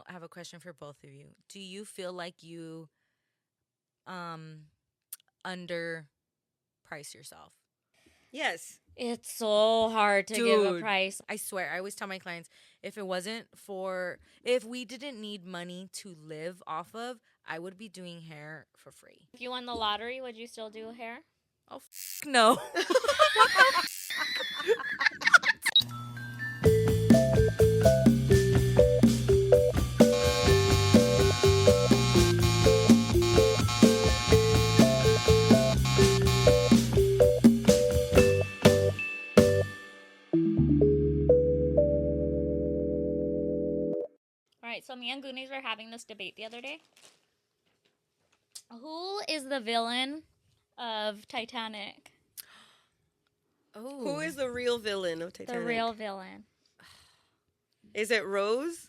I have a question for both of you. Do you feel like you underprice yourself? Yes. It's so hard to give a Dude. price. I swear, I always tell my clients, if we didn't need money to live off of, I would be doing hair for free. If you won the lottery, would you still do hair? Oh, no. All right, so me and Goonies were having this debate the other day. Who is the villain of Titanic? Oh. Who is the real villain of Titanic? The real villain. Is it Rose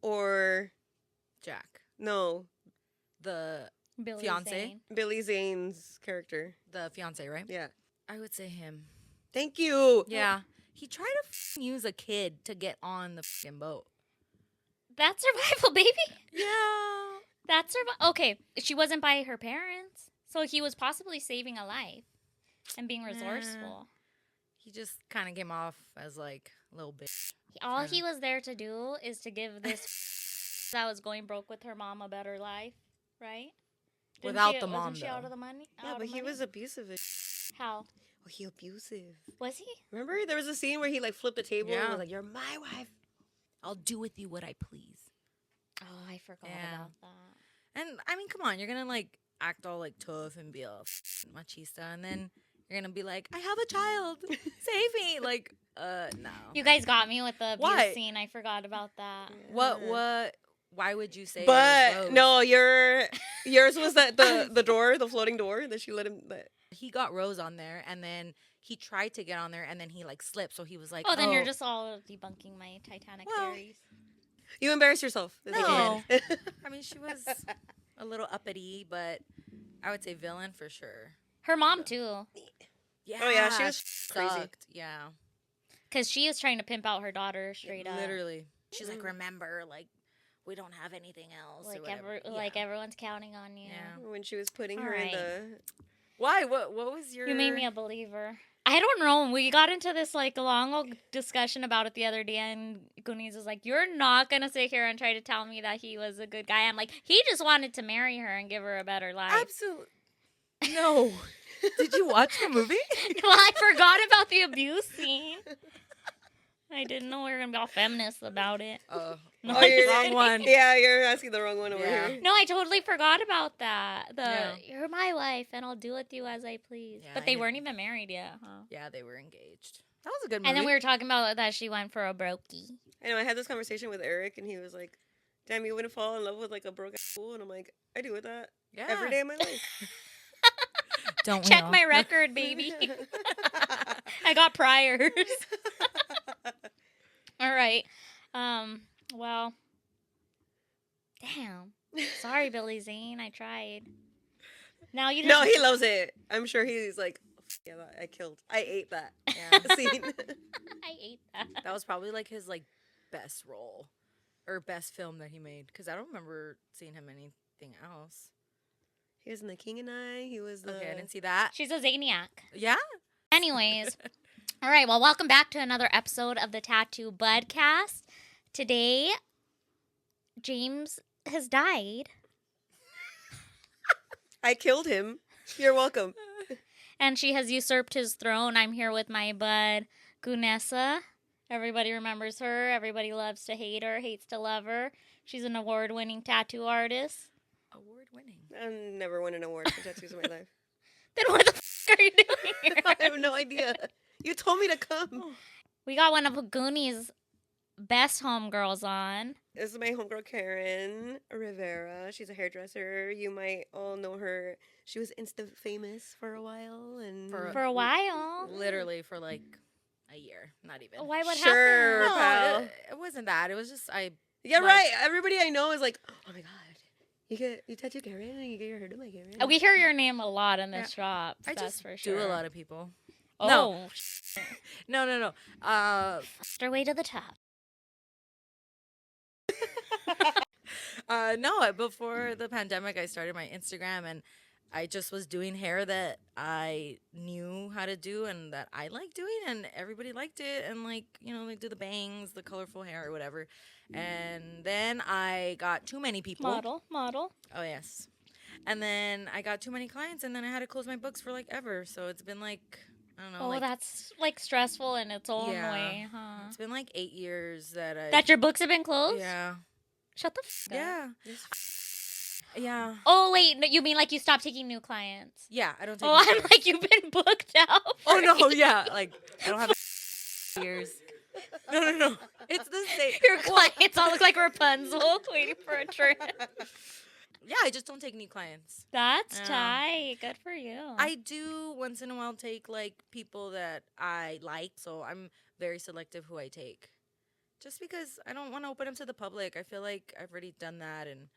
or Jack? no, The Billy Fiancé? Zane. Billy Zane's character? the fiance, right? Yeah. I would say him. Thank you. Yeah. He tried to use a kid to get on the boat. That's survival, baby. Yeah. That's survival. Okay, she wasn't by her parents, so he was possibly saving a life and being resourceful. He just kind of came off as like a little bitch. All he was there to do is to give this that was going broke with her mom a better life, right? Without the mom, wasn't she though. out of the money? Yeah, Out but of he money? was abusive. How Oh, he abusive. was he? Remember, there was a scene where he like flipped the table and Yeah. was like, "You're my wife." I'll do with you what I please. Oh, I forgot Yeah. about that. And I mean, come on, you're gonna like act all like tough and be all machista, and then you're gonna be like, I have a child, save me. Like, no. You guys got me with the abuse Why? scene. I forgot about that. What? Why would you say? it was But Rose? no, yours was that the door, the floating door that she let him. He got Rose on there, and then he tried to get on there, and then he like slipped. So he was like, Oh, then you're just all debunking my Titanic Well, theories. You embarrassed yourself. No. I mean, she was a little uppity, but I would say villain for sure. Her mom too, Yeah. Oh, yeah, she was crazy. sucked. Yeah. because she was trying to pimp out her daughter straight up. Literally. She's like, remember, like, we don't have anything else. or Like whatever. like Yeah. everyone's counting on you. Yeah. When she was putting All her in right. the. Why? What was your. You made me a believer. I don't know. We got into this like long old discussion about it the other day, and Goonies was like, "You're not gonna sit here and try to tell me that he was a good guy." I'm like, he just wanted to marry her and give her a better life. Absolutely. No. Did you watch the movie? Well, I forgot about the abuse scene. I didn't know we were gonna be all feminists about it. No, Oh, you're wrong one. Yeah, you're asking the wrong one over Yeah. here. No, I totally forgot about that. Yeah. You're my wife, and I'll do with you as I please. Yeah, but I they didn't- weren't even married yet, huh? Yeah, they were engaged. That was a good movie. And then we were talking about that she went for a brokey. I know. I had this conversation with Eric, and he was like, "Damn, you wouldn't fall in love with like a broke ass fool?" And I'm like, "I do with that every day of my life." Don't we Check all? my record, baby. I got priors. All right. Well. Damn. Sorry, Billy Zane. I tried. Now you just No, he loves it. I'm sure he's like, "Yeah, I ate that." Yeah. I Scene. ate that. That was probably like his like best role or best film that he made, because I don't remember seeing him in anything else. He was in The King and I. He was the. Okay, I didn't see that. She's a Zaniac. Yeah. Anyways. All right. Well, welcome back to another episode of the Tattoo Budcast. Today, James has died. I killed him. You're welcome. And she has usurped his throne. I'm here with my bud, Gunessa. Everybody remembers her. Everybody loves to hate her, hates to love her. She's an award-winning tattoo artist. Award winning. I never won an award for tattoos in my life. Then what the fuck are you doing here? I have no idea. You told me to come. We got one of Goonies' best homegirls on. This is my homegirl Karen Rivera. She's a hairdresser. You might all know her. She was Insta famous for a while, and For a while. Literally for like a year, not even. Why, what Sure. happened? No, pal. it wasn't that. It was just yeah, like- right. Everybody I know is like, "Oh my god, you tattoo Karen and you get your hair done by Karen." We hear your name a lot in this shop. I That's just for sure. do a lot of people. Oh, No. faster way to the top. No, before the pandemic, I started my Instagram and I just was doing hair that I knew how to do and that I liked doing, and everybody liked it. And, like, you know, they do the bangs, the colorful hair, or whatever. And then I got too many people. Model. Oh, yes. And then I got too many clients, and then I had to close my books for, like, ever. So it's been, like, I don't know. Oh, like, that's, like, stressful in its own Yeah. way, huh? it's been, like, 8 years that That your books have been closed? Yeah. Shut the f*** up. Yeah. Yeah. Oh, wait, no, you mean like you stopped taking new clients? Yeah, I don't take Oh, new I'm clients. like, you've been booked out. Oh, for no, 8 yeah. Like, I don't have years. No. It's the same. Your clients all look like Rapunzel waiting for a trip. Yeah, I just don't take new clients. That's Yeah. tight. Good for you. I do once in a while take, like, people that I like, so I'm very selective who I take. Just because I don't want to open them to the public. I feel like I've already done that, and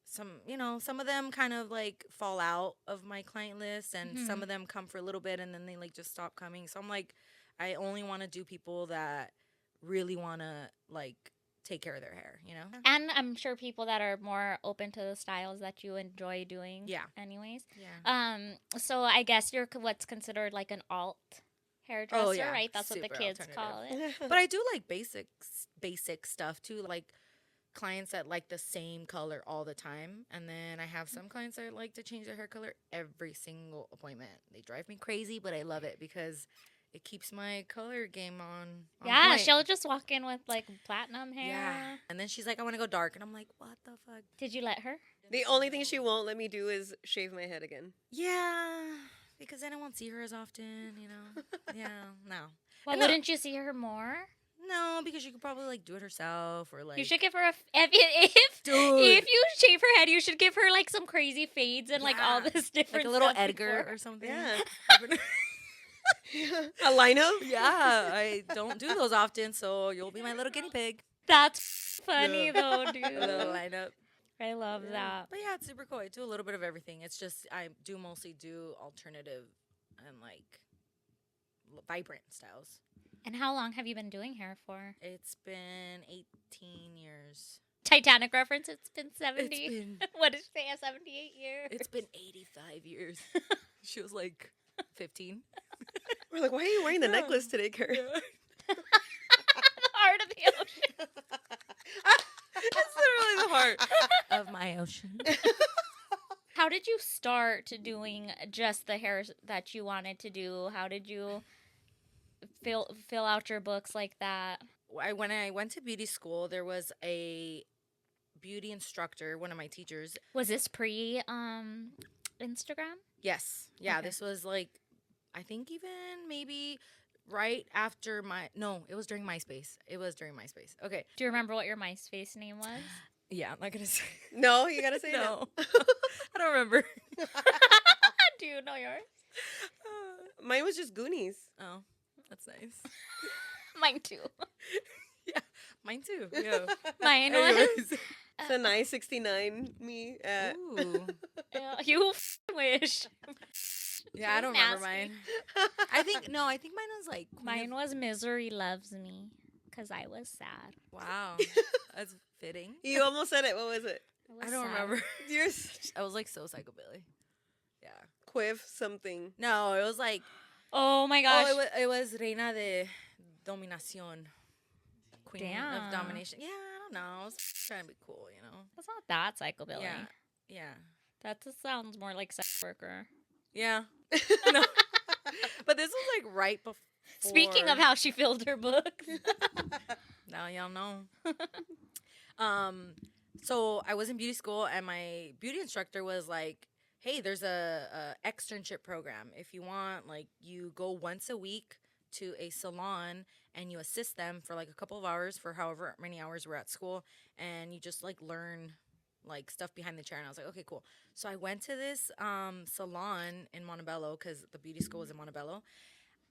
some of them kind of, like, fall out of my client list, and some of them come for a little bit, and then they, like, just stop coming. So I'm like, I only want to do people that really want to, like, take care of their hair, you know? And I'm sure people that are more open to the styles that you enjoy doing. Yeah. Anyways. Yeah. So I guess you're what's considered like an alt hairdresser, yeah. right? That's what the Super kids call it. But I do like basic stuff too, like clients that like the same color all the time, and then I have some clients that like to change their hair color every single appointment. They drive me crazy, but I love it because it keeps my color game on Yeah, point. she'll just walk in with like platinum hair. Yeah, and then she's like, I want to go dark, and I'm like, what the fuck? Did you let her? The only thing she won't let me do is shave my head again. Yeah, because then I won't see her as often, you know. Yeah, no. Well, And no- wouldn't you see her more? No, because she could probably like do it herself or like. You should give her if Dude. you shave her head, you should give her like some crazy fades and like all Yeah. this different like a little stuff Edgar before. or something. Yeah. A lineup? Yeah, I don't do those often, so you'll be my little guinea pig. That's funny Yeah. though, A little dude. lineup. I love that. But yeah, it's super cool. I do a little bit of everything. It's just I do mostly do alternative and like vibrant styles. And how long have you been doing hair for? It's been 18 years. Titanic reference, it's been 70. It's been What did she say, 78 years? it's been 85 years. She was like 15. We're like, why are you wearing the Yeah. necklace today, Karen? The heart of the ocean. It's literally the heart of my ocean. How did you start doing just the hair that you wanted to do? How did you fill out your books like that? When I went to beauty school, there was a beauty instructor, one of my teachers. Was this pre Instagram? Yes. Yeah, Okay. this was like, I think even maybe right after it was during MySpace. It was during MySpace. Okay. Do you remember what your MySpace name was? Yeah, I'm not going to say. No, you gotta say No. I don't remember. Do you know yours? Mine was just Goonies. Oh, that's nice. Mine too. Yeah, mine too. Yeah. Mine was. Anyways. Sanae 69 me. Ooh. You wish. Yeah, I don't remember Nasty. mine. I think mine was like Mine was Misery Loves Me because I was sad. Wow, that's fitting. You almost said it. What was it? I don't remember. Yours? I was like so psychobilly. Yeah. Quiff something. No, it was like Oh my gosh. it was Reina de Dominación. Queen Damn. of Domination. Yeah, I don't know. I was trying to be cool, you know. That's not that psychobilly. Yeah. Yeah. That just sounds more like sex worker. Yeah. No. But this was like right before. Speaking of how she filled her books. Now y'all know. So I was in beauty school, and my beauty instructor was like, "Hey, there's a externship program. If you want, like, you go once a week to a salon and you assist them for like a couple of hours for however many hours we're at school, and you just like learn like stuff behind the chair." And I was like, "Okay, cool." So I went to this salon in Montebello because the beauty school was in Montebello.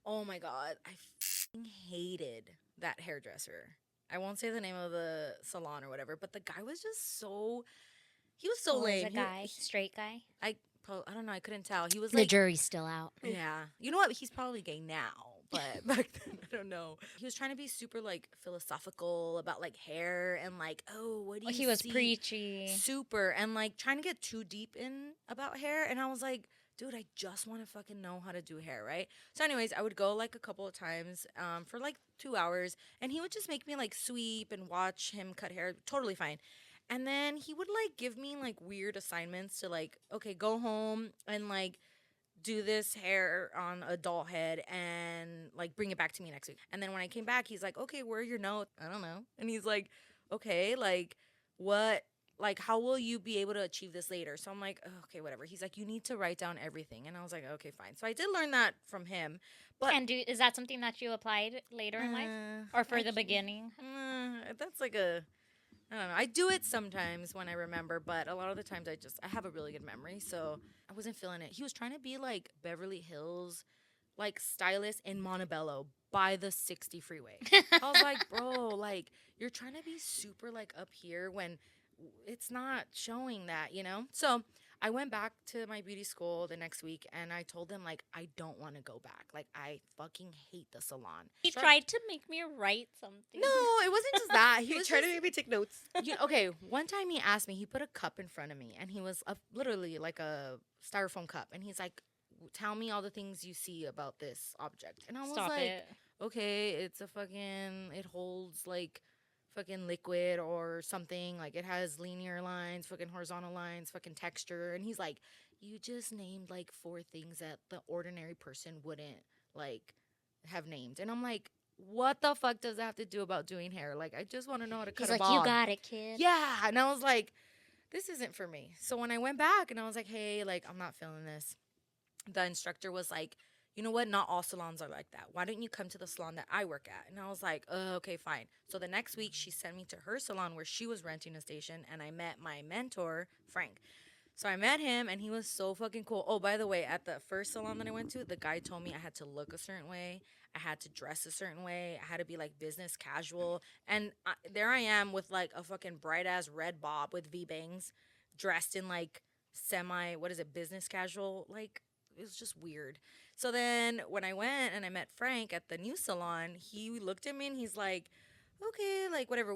Oh my god, I f***ing hated that hairdresser. I won't say the name of the salon or whatever, but the guy was just he was so Was lame. a guy, straight guy. I don't know, I couldn't tell. He was The like, jury's still out. yeah. You know what? He's probably gay now, but back then, I don't know. He was trying to be super like philosophical about like hair and like, oh, what do you He was see? preachy. Super. And like trying to get too deep in about hair. And I was like, dude, I just want to fucking know how to do hair, right? So anyways, I would go like a couple of times for like 2 hours. And he would just make me like sweep and watch him cut hair. Totally fine. And then he would like give me like weird assignments to like, okay, go home and like do this hair on a doll head and like bring it back to me next week. And then when I came back, he's like, okay, where are your notes? I don't know. And he's like, okay, like what, like how will you be able to achieve this later? So I'm like, oh, okay, whatever. He's like, you need to write down everything. And I was like, okay, fine. So I did learn that from him. But And is that something that you applied later in life? Or for the beginning? that's like a, I don't know. I do it sometimes when I remember, but a lot of the times I have a really good memory, so I wasn't feeling it. He was trying to be like Beverly Hills, like stylist in Montebello by the 60 freeway. I was like, bro, like you're trying to be super like up here when it's not showing that, you know? So I went back to my beauty school the next week and I told them like I don't want to go back. Like I fucking hate the salon. He tried to make me write something. No, it wasn't just that. He was tried just, to make me take notes. okay, one time he asked me, he put a cup in front of me and he was literally like a styrofoam cup. And he's like, tell me all the things you see about this object. And I was Stop like, it. okay, it's a fucking, it holds like fucking liquid or something. Like it has linear lines, fucking horizontal lines, fucking texture. And he's like, you just named like 4 things that the ordinary person wouldn't like have named. And I'm like, what the fuck does that have to do about doing hair? Like, I just want to know how to cut He's a like, ball. you got it, kid. Yeah. And I was like, this isn't for me. So when I went back and I was like, hey, like, I'm not feeling this, the instructor was like, you know what? Not all salons are like that. Why don't you come to the salon that I work at? And I was like, oh, okay, fine. So the next week, she sent me to her salon where she was renting a station, and I met my mentor, Frank. So I met him, and he was so fucking cool. Oh, by the way, at the first salon that I went to, the guy told me I had to look a certain way. I had to dress a certain way. I had to be, like, business casual. And there I am with, like, a fucking bright-ass red bob with V-bangs, dressed in, like, business casual. Like, it was just weird. So then when I went and I met Frank at the new salon, he looked at me and he's like, okay, like, whatever.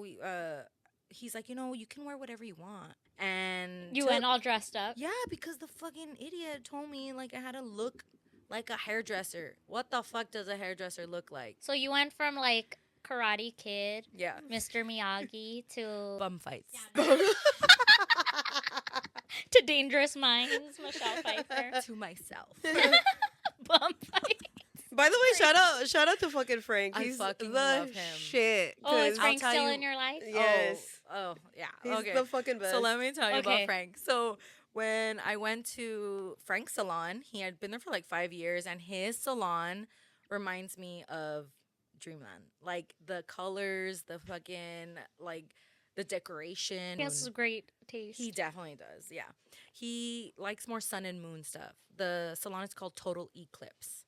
He's like, you can wear whatever you want. And You went all dressed up? yeah, because the fucking idiot told me, like, I had to look like a hairdresser. What the fuck does a hairdresser look like? So you went from, like, Karate Kid, Yeah. Mr. Miyagi, to Bum fights. to Dangerous Minds, Michelle Pfeiffer. To myself. Bum fight. By the way, shout out to fucking Frank. I He's fucking the love him. shit. Oh, is 'cause- Frank tell still you- in your life? Yes. Oh, yeah. He's okay. the fucking best. So let me tell you Okay. about Frank. So when I went to Frank's salon, he had been there for like 5 years, and his salon reminds me of Dreamland. Like the colors, the fucking like the decoration. He has great taste. He definitely does. Yeah, he likes more sun and moon stuff. The salon is called Total Eclipse.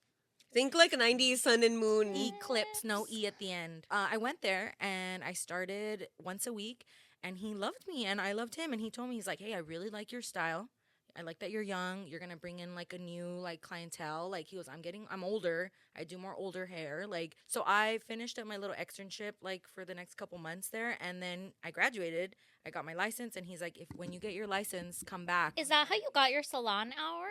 Think like 90s sun and moon. Eclipse, no E at the end. I went there and I started once a week, and he loved me and I loved him. And he told me, he's like, hey, I really like your style. I like that you're young. You're gonna bring in like a new like clientele. Like he goes, I'm older. I do more older hair. Like so, I finished up my little externship like for the next couple months there, and then I graduated. I got my license, and he's like, when you get your license, come back. Is that how you got your salon hours?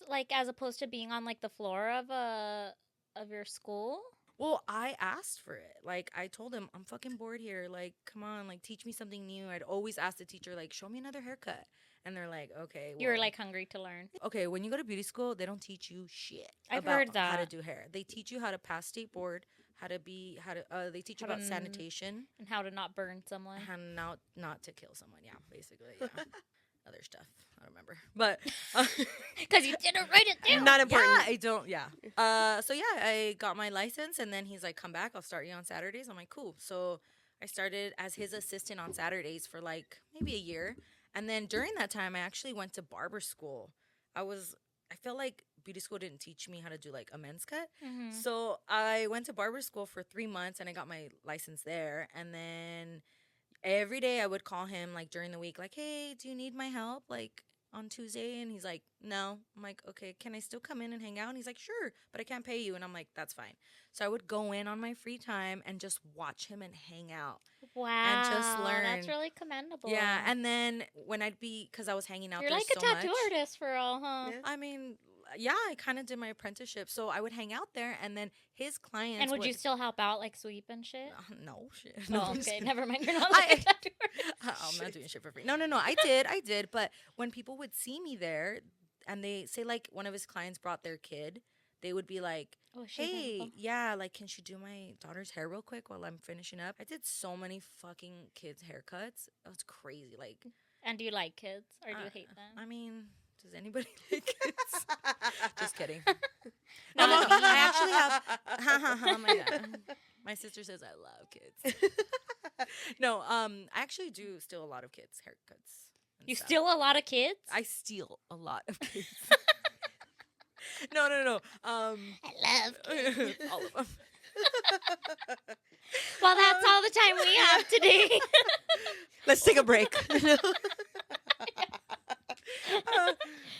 Like as opposed to being on like the floor of your school? Well, I asked for it. Like, I told him, I'm fucking bored here. Like, come on, like, teach me something new. I'd always ask the teacher, like, show me another haircut. And they're like, okay. You were well- like hungry to learn. okay, when you go to beauty school, they don't teach you shit. I've about heard how to that. do hair. They teach you how to pass state board, they teach you How about to sanitation, And how to not burn someone. how not to kill someone. Yeah, basically. Yeah. Other stuff. I don't remember. But. Because you didn't write it down. Not important. Yeah, I don't. Yeah. So yeah, I got my license, and then he's like, "Come back. I'll start you on Saturdays." I'm like, "Cool." So I started as his assistant on Saturdays for like maybe a year, and then during that time, I actually went to barber school. I felt like beauty school didn't teach me how to do like a men's cut, Mhm. so I went to barber school for 3 months, and I got my license there, and then every day I would call him like during the week, like, "Hey, do you need my help? Like, on Tuesday? And he's like, no. I'm like, okay, can I still come in and hang out? And he's like, sure, but I can't pay you. And I'm like, that's fine. So I would go in on my free time and just watch him and hang out. Wow. And just learn. That's really commendable. Yeah. And then when because I was hanging out You're there like so a tattoo much, artist for all, huh? Yeah. I mean, yeah, I kind of did my apprenticeship. So I would hang out there, and then his clients And would you still help out, like sweep and shit? No, shit. Oh, No, okay. Never mind. You're not like a tattoo artist. I'm not doing shit for free. No. I did. But when people would see me there, and they say, like, one of his clients brought their kid, they would be like, Oh, is she hey, available? yeah, like, can she do my daughter's hair real quick while I'm finishing up? I did so many fucking kids' haircuts. It was crazy. Like, And do you like kids, or do you hate them? I mean, does anybody like kids? Just kidding. No, No. me. I actually have. Oh my God. My sister says I love kids. No, I actually do steal a lot of kids' haircuts. and You stuff. steal a lot of kids? I steal a lot of kids. No. I love kids. All of them. Well, that's all the time we have today. Let's take a break.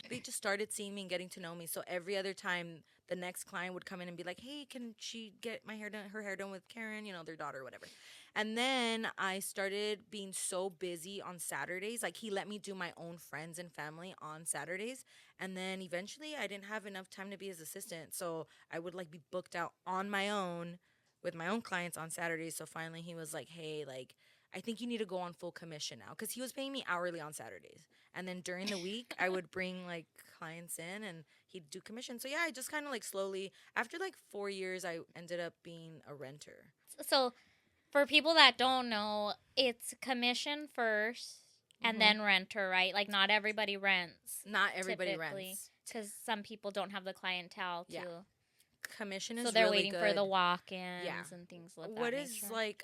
They just started seeing me and getting to know me. So every other time, the next client would come in and be like, "Hey, can she get her hair done with Karen? You know, their daughter, or whatever." And then I started being so busy on Saturdays. Like, he let me do my own friends and family on Saturdays. And then eventually, I didn't have enough time to be his assistant, so I would like be booked out on my own with my own clients on Saturdays. So finally, he was like, "Hey, like, I think you need to go on full commission now," because he was paying me hourly on Saturdays. And then during the week, I would bring like clients in and he'd do commission. So yeah, I just kind of like slowly, after like 4 years, I ended up being a renter. So, for people that don't know, it's commission first and then renter, right? Like, not everybody rents. Not everybody typically, rents. because some people don't have the clientele too. Yeah. Commission is So they're really waiting good. for the walk-ins Yeah. and things like that. What is like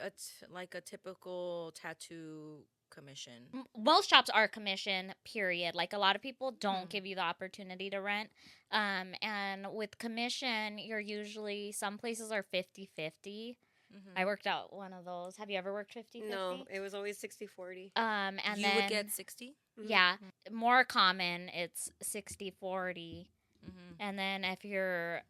a typical tattoo commission? Most shops are commission, period. Like, a lot of people don't give you the opportunity to rent. And with commission, you're usually, some places are 50-50. I worked out one of those. Have you ever worked 50-50? No, it was always 60-40. And you then would get 60? yeah, more common, it's 60-40. And then if you're,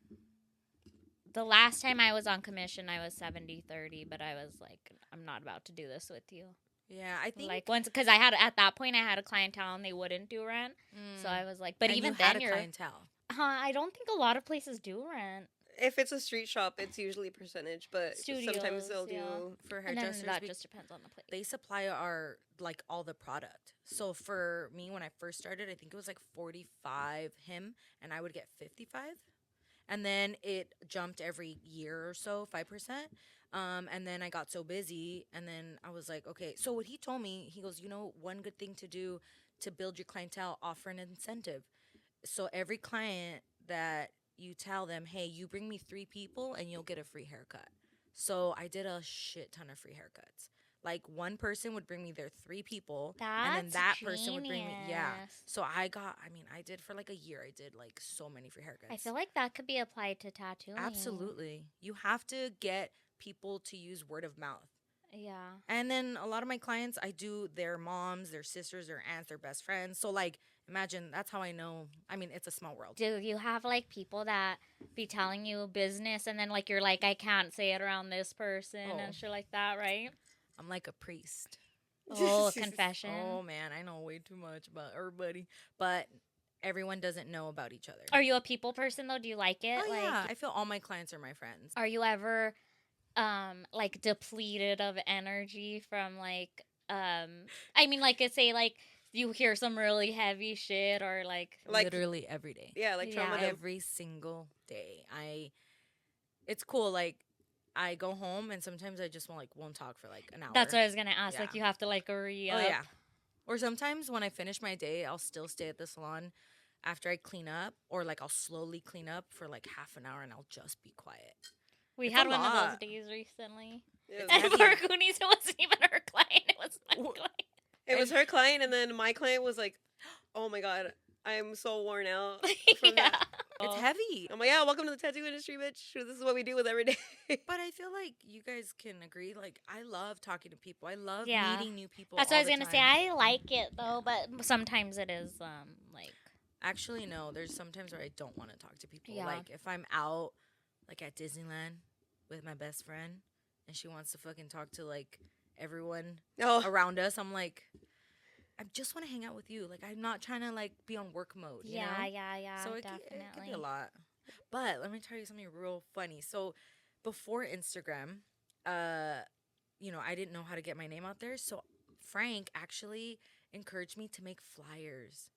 the last time I was on commission, I was 70-30, but I was like, I'm not about to do this with you. Yeah, I think Like, once, because at that point I had a clientele and they wouldn't do rent. So I was like, but and even you then had a you're, clientele. I don't think a lot of places do rent. If it's a street shop, it's usually percentage, but sometimes Studios, they'll yeah. do. For And then hairdressers, that just depends on the place. they supply our like all the product. So for me, when I first started, I think it was like 45 him, and I would get 55, and then it jumped every year or so, 5%. And then I got so busy, and then I was like, okay. So what he told me, he goes, one good thing to do to build your clientele, offer an incentive. So every client that you tell them, hey, you bring me 3 people and you'll get a free haircut. So I did a shit ton of free haircuts. Like, one person would bring me their 3 people, and then that person would bring me, yeah. genius. So I did for like a year, I did like so many free haircuts. I feel like that could be applied to tattooing. Absolutely. You have to get people to use word of mouth. Yeah. And then a lot of my clients, I do their moms, their sisters, their aunts, their best friends. So like, imagine, that's how I know. I mean, it's a small world. Do you have like people that be telling you business and then like you're like, I can't say it around this person and shit like that, right? I'm like a priest. Oh, confession. Oh man, I know way too much about everybody, but everyone doesn't know about each other. Are you a people person though? Do you like it? Oh like, yeah, I feel all my clients are my friends. Are you ever like depleted of energy from like I mean, like, say like you hear some really heavy shit or like Literally every day. Yeah, like trauma. Yeah. Every single day. It's cool. Like, I go home and sometimes I just won't talk for like an hour. That's what I was gonna ask. Yeah. Like, you have to like hurry up. Oh yeah. Or sometimes when I finish my day, I'll still stay at the salon after I clean up, or like I'll slowly clean up for like half an hour and I'll just be quiet. We It's had a one of those lot. days recently. It was, And heavy. for Goonies, it wasn't even her client. It was my Wh- client. it was her client, and then my client was like, "Oh my god, I'm so worn out from Yeah. that." It's heavy. I'm like, "Yeah, welcome to the tattoo industry, bitch. This is what we deal with every day." But I feel like you guys can agree. Like, I love talking to people. I love Yeah. meeting new people. That's what I all was the gonna say. time. I like it though, but sometimes it is Actually, no. There's sometimes where I don't want to talk to people. Yeah. Like if I'm out, like at Disneyland with my best friend, and she wants to fucking talk to like everyone around us, I'm like, I just want to hang out with you. Like I'm not trying to like be on work mode. You know? Yeah. So Definitely. it could be a lot. But let me tell you something real funny. So before Instagram, you know, I didn't know how to get my name out there. So Frank actually encouraged me to make flyers.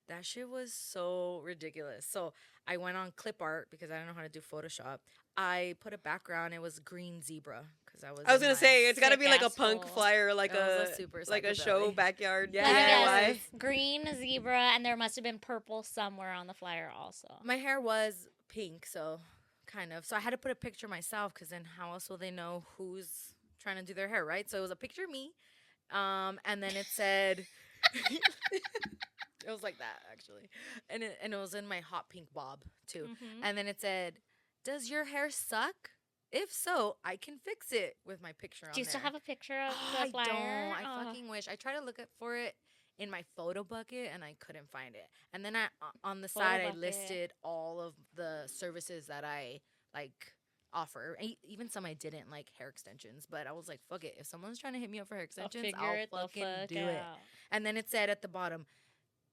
That shit was so ridiculous. So I went on clip art because I don't know how to do Photoshop. I put a background. It was green zebra because I was gonna say it's gotta be like a punk Sick-ass flyer, like That was a super like a show psychobilly. backyard Yeah. DIY. Green zebra, and there must have been purple somewhere on the flyer also. My hair was pink, so kind of. So I had to put a picture myself because then how else will they know who's trying to do their hair, right? So it was a picture of me, and then it said, it was like that actually, and it was in my hot pink bob too, and then it said, "Does your hair suck? If so, I can fix it," with my picture on Do you there. still have a picture of I the flyer? don't. I fucking wish. I tried to look for it in my photo bucket and I couldn't find it. And then on the Photo side I bucket. listed all of the services that I like offer. Even some I didn't, like hair extensions. But I was like, fuck it. If someone's trying to hit me up for hair extensions, I'll fucking do it. And then it said at the bottom,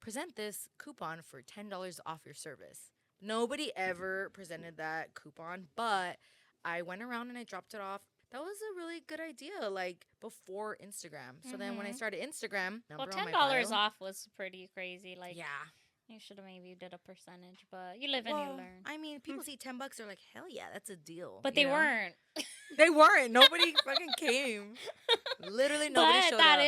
present this coupon for $10 off your service. Nobody ever presented that coupon, but I went around and I dropped it off. That was a really good idea, like before Instagram. So then when I started Instagram, Well, number on my $10 bio. off was pretty crazy. Like, Yeah. you should have maybe did a percentage, but you live and you learn. I mean, people see $10, they're like, hell yeah, that's a deal. But you they know? weren't. They weren't. Nobody fucking came. Literally nobody But showed that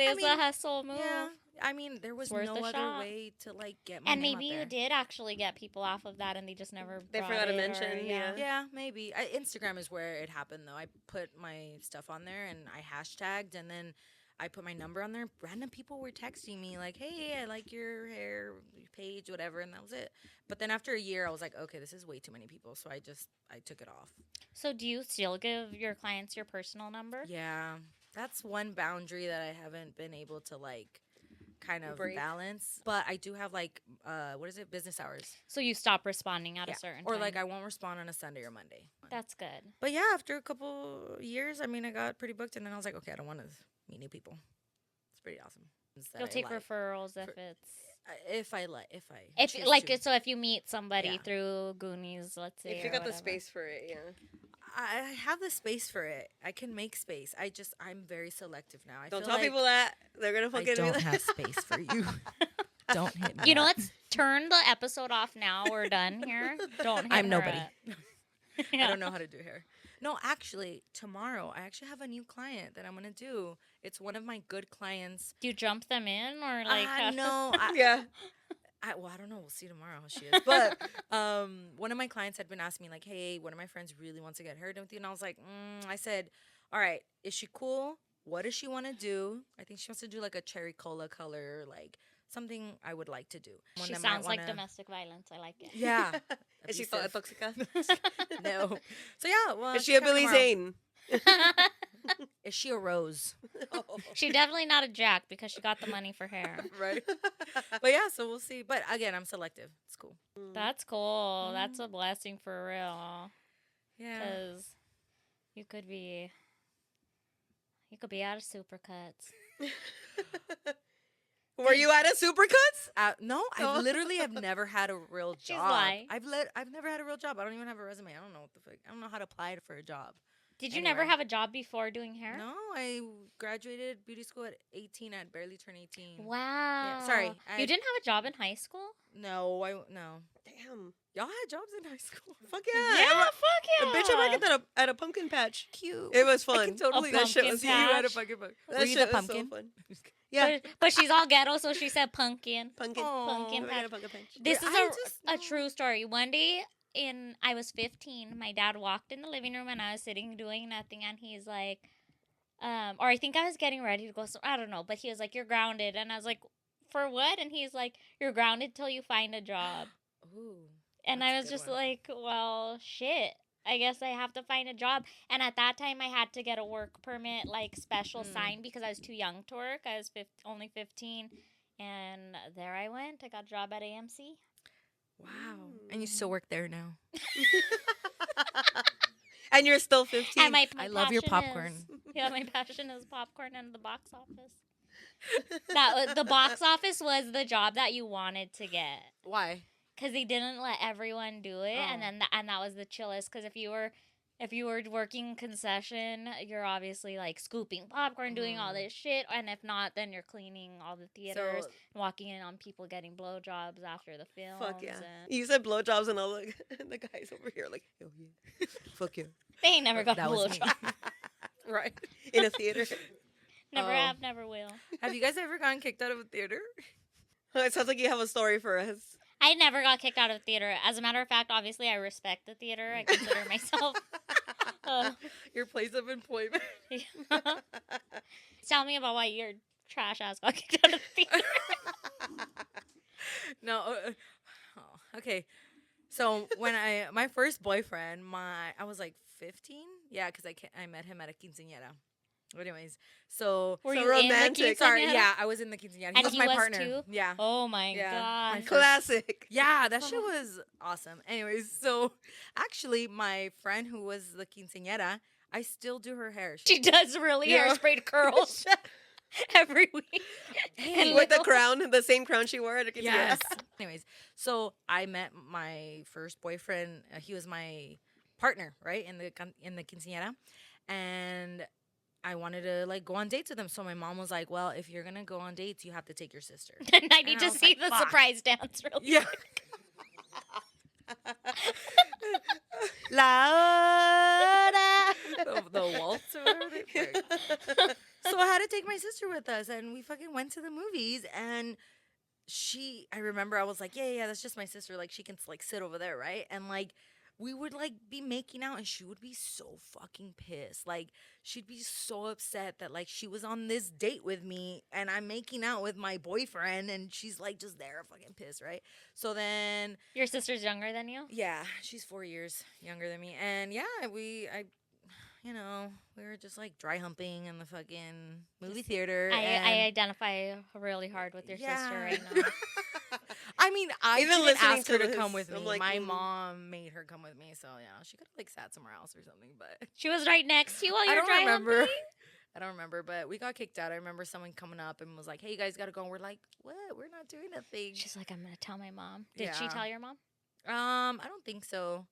up. is a hustle move. Yeah. I mean, there was It's worth no a other shot. way to like get my And name maybe out you there. did actually get people off of that, and they just never. They brought forgot to it, mention, or, yeah. Yeah, maybe. Instagram is where it happened, though. I put my stuff on there and I hashtagged, and then I put my number on there. Random people were texting me like, "Hey, I like your hair page, whatever," and that was it. But then after a year, I was like, "Okay, this is way too many people," so I took it off. So, do you still give your clients your personal number? Yeah, that's one boundary that I haven't been able to like kind of Break. balance. But I do have like, what is it, business hours. So you stop responding at Yeah. a certain Or time. like I won't respond on a Sunday or Monday. That's good. But yeah, after a couple years, I mean, I got pretty booked, and then I was like, okay, I don't want to meet new people. It's pretty awesome. That You'll I take like. referrals if it's If I if choose like to. so if you meet somebody Yeah. through Goonies, let's say, If you or got the whatever. space for it, yeah. I have the space for it. I can make space. I'm very selective now. I Don't feel tell like people that. They're gonna I fucking be don't like, have space for you. Don't hit me. You know, up. let's turn the episode off now. We're done here. Don't hit I'm her nobody. up. I Yeah. don't know how to do hair. No, actually, tomorrow I actually have a new client that I'm gonna do. It's one of my good clients. Do you jump them in or like? No, yeah. I don't know. We'll see tomorrow how she is. But one of my clients had been asking me like, "Hey, one of my friends really wants to get hair done with you," and I was like, I said, "All right, is she cool? What does she want to do? I think she wants to do like a cherry cola color, like something I would like to do." One She that might sounds like wanna- domestic violence. I like it. Yeah. Is she abusive. toxica? No. So yeah. Well, Is she she's a coming Billy tomorrow. Zane? Is she a rose? She definitely not a jack because she got the money for hair. Right. But yeah, so we'll see. But again, I'm selective. It's cool. That's cool. That's a blessing for real. Yeah. Because you could be out of Supercuts. Were you at a Supercuts? No, I literally have never had a real job. She's lying. I've never had a real job. I don't even have a resume. I don't know what the fuck. I don't know how to apply for a job. Did you never Anywhere. have a job before doing hair? No, I graduated beauty school at 18. I barely turned 18. Wow. sorry, You didn't have a job in high school? No. Damn. Y'all had jobs in high school. Fuck yeah. Yeah, fuck yeah. Bitch, I worked at a pumpkin patch. Cute. It was fun. I can totally A that shit pumpkin was patch? see you at a Patch. fucking book. That Were you the shit was so pumpkin? fun. Yeah. But she's all ghetto, so she said pumpkin. Pumpkin. Aw. Pumpkin We got a patch. pumpkin patch. This Wait, is I just a know. true story. One day I was 15, my dad walked in the living room and I was sitting doing nothing, and he's like, or I think I was getting ready to go, so I don't know, but he was like, "You're grounded," and I was like, "For what?" And he's like, "You're grounded till you find a job." Ooh. And That's a I was good just one. like, well, shit. I guess I have to find a job. And at that time, I had to get a work permit, like special sign, because I was too young to work. I was only 15. And there I went. I got a job at AMC. Wow. And you still work there now. And you're still 15. And my I love your passion popcorn. my passion is popcorn and the box office. The box office was the job that you wanted to get. Why? Because they didn't let everyone do it, Oh. and then that was the chillest. Because if you were working concession, you're obviously like scooping popcorn, doing all this shit, and if not, then you're cleaning all the theaters, walking in on people getting blowjobs after the film. Fuck yeah. You said blowjobs and all the guys over here like, hell yeah. Fuck yeah. They ain't never got a That was me. blowjob. Right. In a theater. Never Oh. have, never will. Have you guys ever gotten kicked out of a theater? It sounds like you have a story for us. I never got kicked out of the theater. As a matter of fact, obviously, I respect the theater. I consider myself. Your place of employment. Tell me about why your trash ass got kicked out of the theater. No. Okay. So when my first boyfriend, I was like 15. Yeah, because I met him at a quinceañera. Anyways, so Were So you romantic. in the sorry. quinceañera? Yeah, I was in the quinceañera. And was he my was partner. too? Yeah. Oh my Yeah. god. My Classic. Yeah, that shit was awesome. Anyways, so actually, my friend who was the quinceañera, I still do her hair. She does really Yeah. hairspray curls every week. Hey, With the little- crown, the same crown she wore at a quinceañera. Yes. Anyways, so I met my first boyfriend. He was my partner, right, in the quinceañera, and I wanted to like go on dates with him. So my mom was like, "Well, if you're gonna go on dates, you have to take your sister." And I need And to I was see like, the "Fuck." surprise dance really Yeah. La the waltz or whatever they frick. So I had to take my sister with us, and we fucking went to the movies. And I remember I was like, yeah, that's just my sister. Like she can like sit over there, right? And like we would like be making out, and she would be so fucking pissed. Like she'd be so upset that like she was on this date with me, and I'm making out with my boyfriend, and she's like just there, fucking pissed, right? So then Your sister's younger than you? yeah, she's 4 years younger than me. And yeah, we were just like dry humping in the fucking movie theater. I and identify really hard with your sister right now. I mean, I Even didn't listening ask her to to come this, with I'm me. like, My mom made her come with me. So, she could have like sat somewhere else or something. But She was right next to you while you I were don't dry remember. humping? I don't remember, but we got kicked out. I remember someone coming up and was like, "Hey, you guys got to go." And we're like, "What? We're not doing a thing." She's like, I'm going to tell my mom. Did she Yeah. tell your mom? I don't think so.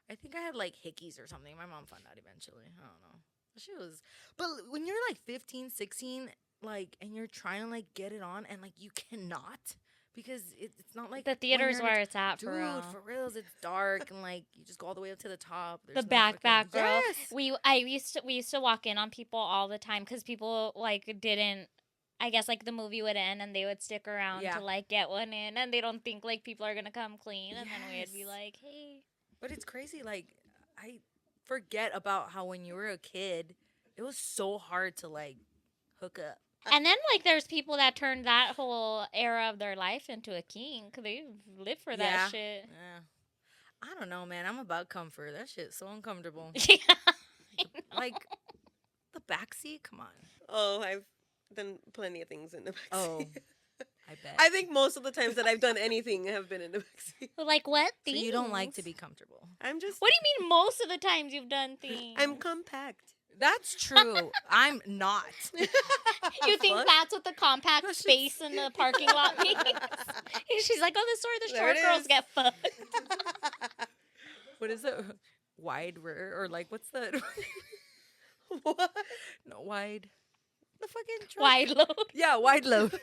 I think I had like hickeys or something. My mom found out eventually. I don't know. She was, but when you're like 15, 16, like, and you're trying to like get it on, and like you cannot because it's not like The when theater's you're- where it's at, Dude, for real. for reals, it's dark and like you just go all the way up to the top. The There's no back fucking- row. Yes. We used to walk in on people all the time because people like didn't. I guess like the movie would end and they would stick around Yeah. to like get one in, and they don't think like people are gonna come clean, and then we'd be Yes. like, hey. But it's crazy. Like I forget about how when you were a kid, it was so hard to like hook up. And then like there's people that turned that whole era of their life into a kink. They live for that Yeah. shit. Yeah. I don't know, man. I'm about comfort. That shit's so uncomfortable. Yeah. Like the backseat. Come on. Oh, I've done plenty of things in the backseat. Oh, I bet. I think most of the times that I've done anything have been in the backseat. Like what So things? you don't like to be comfortable. I'm just. What do you mean most of the times you've done things? I'm compact. That's true. I'm not. You think fuck? that's what the compact That's space in the parking lot means? She's like, oh, this is where the There short it girls is. get fucked. What is it? Wide rear or like what's that? What? No, wide. The fucking truck. Wide load. Yeah, wide load.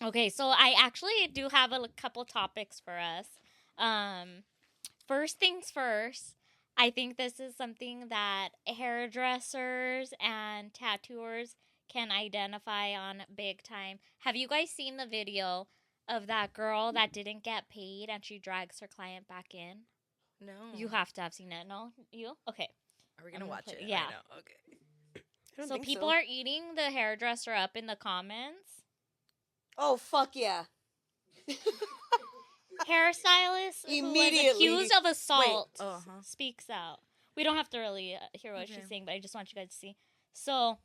Okay, so I actually do have a couple topics for us. First things first, I think this is something that hairdressers and tattooers can identify on big time. Have you guys seen the video of that girl that didn't get paid and she drags her client back in? No. You have to have seen it, no? You? Okay. Are we gonna I'm watch gonna it? put- yeah. I know. Okay. I don't So think people are eating the hairdresser up in the comments. Oh, fuck yeah. Hairstylist who was Immediately. accused of assault uh-huh. speaks out. We don't have to really hear what Okay. she's saying, but I just want you guys to see. So,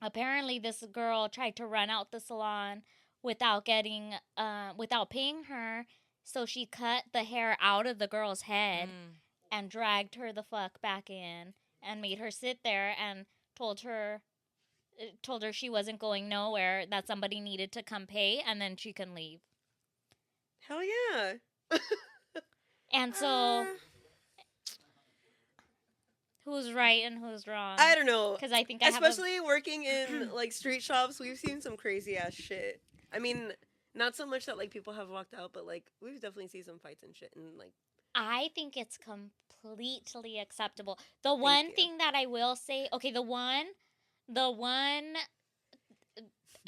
apparently this girl tried to run out the salon without paying her, so she cut the hair out of the girl's head and dragged her the fuck back in and made her sit there and told her she wasn't going nowhere, that somebody needed to come pay and then she can leave. Hell yeah. And so who's right and who's wrong? I don't know. Because I think especially working in like street shops, we've seen some crazy ass shit. I mean, not so much that like people have walked out, but like we've definitely seen some fights and shit. And like, I think it's completely acceptable. The one thing that I will say, okay, the one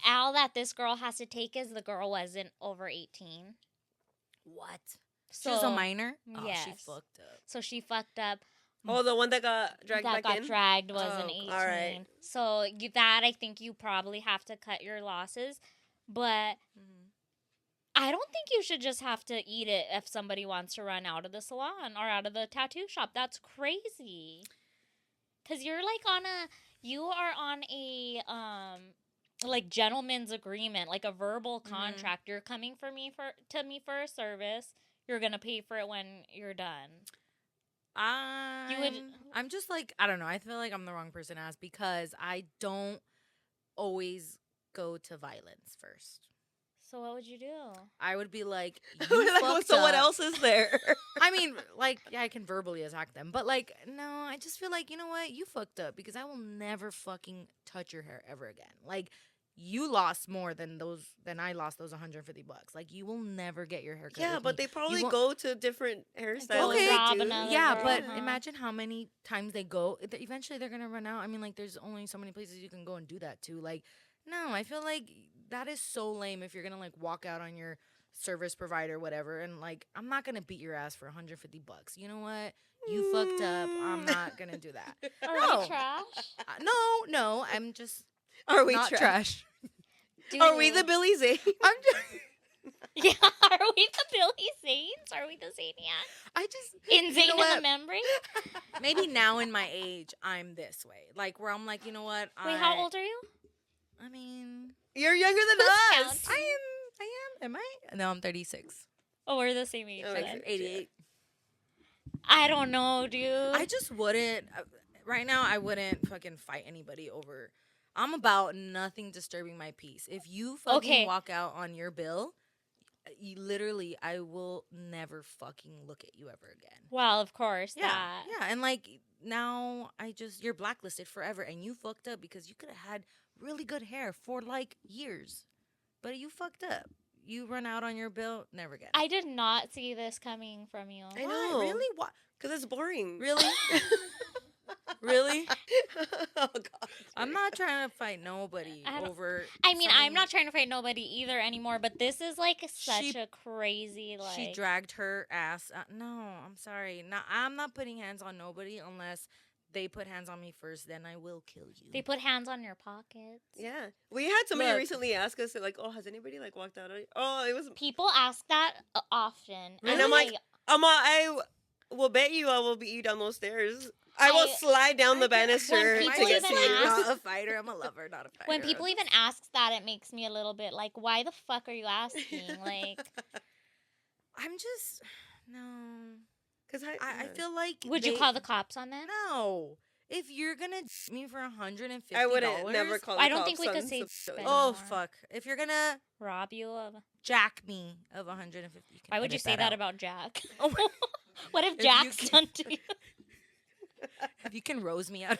L that this girl has to take is the girl wasn't over 18. What? So, she was a minor? Yes. Oh, she fucked up. So she fucked up. oh, the one that got dragged back in? dragged wasn't 18. all right. So that I think you probably have to cut your losses. But I don't think you should just have to eat it if somebody wants to run out of the salon or out of the tattoo shop. That's crazy. Because you're like you are on a like gentleman's agreement, like a verbal contract. You're coming to me for a service. You're gonna pay for it when you're done. I'm just like, I don't know. I feel like I'm the wrong person to ask because I don't always go to violence first. So what would you do? I would be like, you fucked so up. what else is there? I mean, like, yeah, I can verbally attack them, but like, no, I just feel like, you know what? You fucked up because I will never fucking touch your hair ever again. Like, you lost more than I lost those $150. Like, you will never get your hair cut. Yeah, with but me. they probably go to different hairstylists. Okay. Rob another Yeah, girl. but imagine how many times they go. Eventually, they're gonna run out. I mean, like, there's only so many places you can go and do that too. Like, no, I feel like that is so lame if you're gonna like walk out on your service provider, whatever, and like, I'm not gonna beat your ass for $150. You know what? You fucked up. I'm not gonna do that. Are we trash? No, I'm just Are we not trash. Are we the Billy Zane? I'm just. Yeah, are we the Billy Zanes? Are we the Zaniacs? I just Insane know in what? the membrane? Maybe now in my age, I'm this way. Like, where I'm like, you know what? Wait, how old are you? I mean, You're younger than Who's us. counting? I am. Am I? No, I'm 36. Oh, we're the same age. Oh, then. okay. 88. I don't know, dude. I just wouldn't. Right now, I wouldn't fucking fight anybody over. I'm about nothing disturbing my peace. If you fucking walk out on your bill, I will never fucking look at you ever again. Well, of course. Yeah, that. yeah, and like now, you're blacklisted forever, and you fucked up because you could have had really good hair for like years, but you fucked up. You run out on your bill, never again. I did not see this coming from you. I Why? know. Really? What? Because it's boring. Really? Really? Oh, God. I'm not trying to fight nobody over. I mean, I'm something- not trying to fight nobody either anymore, but this is like such a crazy, like. She dragged her ass. No, I'm sorry. No, I'm not putting hands on nobody unless they put hands on me first. Then I will kill you. They put hands on your pockets. Yeah. We had somebody Look. recently ask us, like, oh, has anybody, like, walked out on you? Oh, it was... People ask that often. And I'm like, I will bet you I will beat you down those stairs. I will slide down the banister When to people get even to you. ask- I'm not a fighter. I'm a lover, not a fighter. when people even ask that, it makes me a little bit like, why the fuck are you asking? Like, I'm just no. Because I feel like would you call the cops on that? No. If you're gonna me for $150, I wouldn't never call the I don't cops think we on could say some- spend Oh more. fuck! If you're gonna Rob you of. jack me of $150, you can Why would you edit say that out. about Jack? Oh, What if If you Jack's can- done to you? if you can rose me out.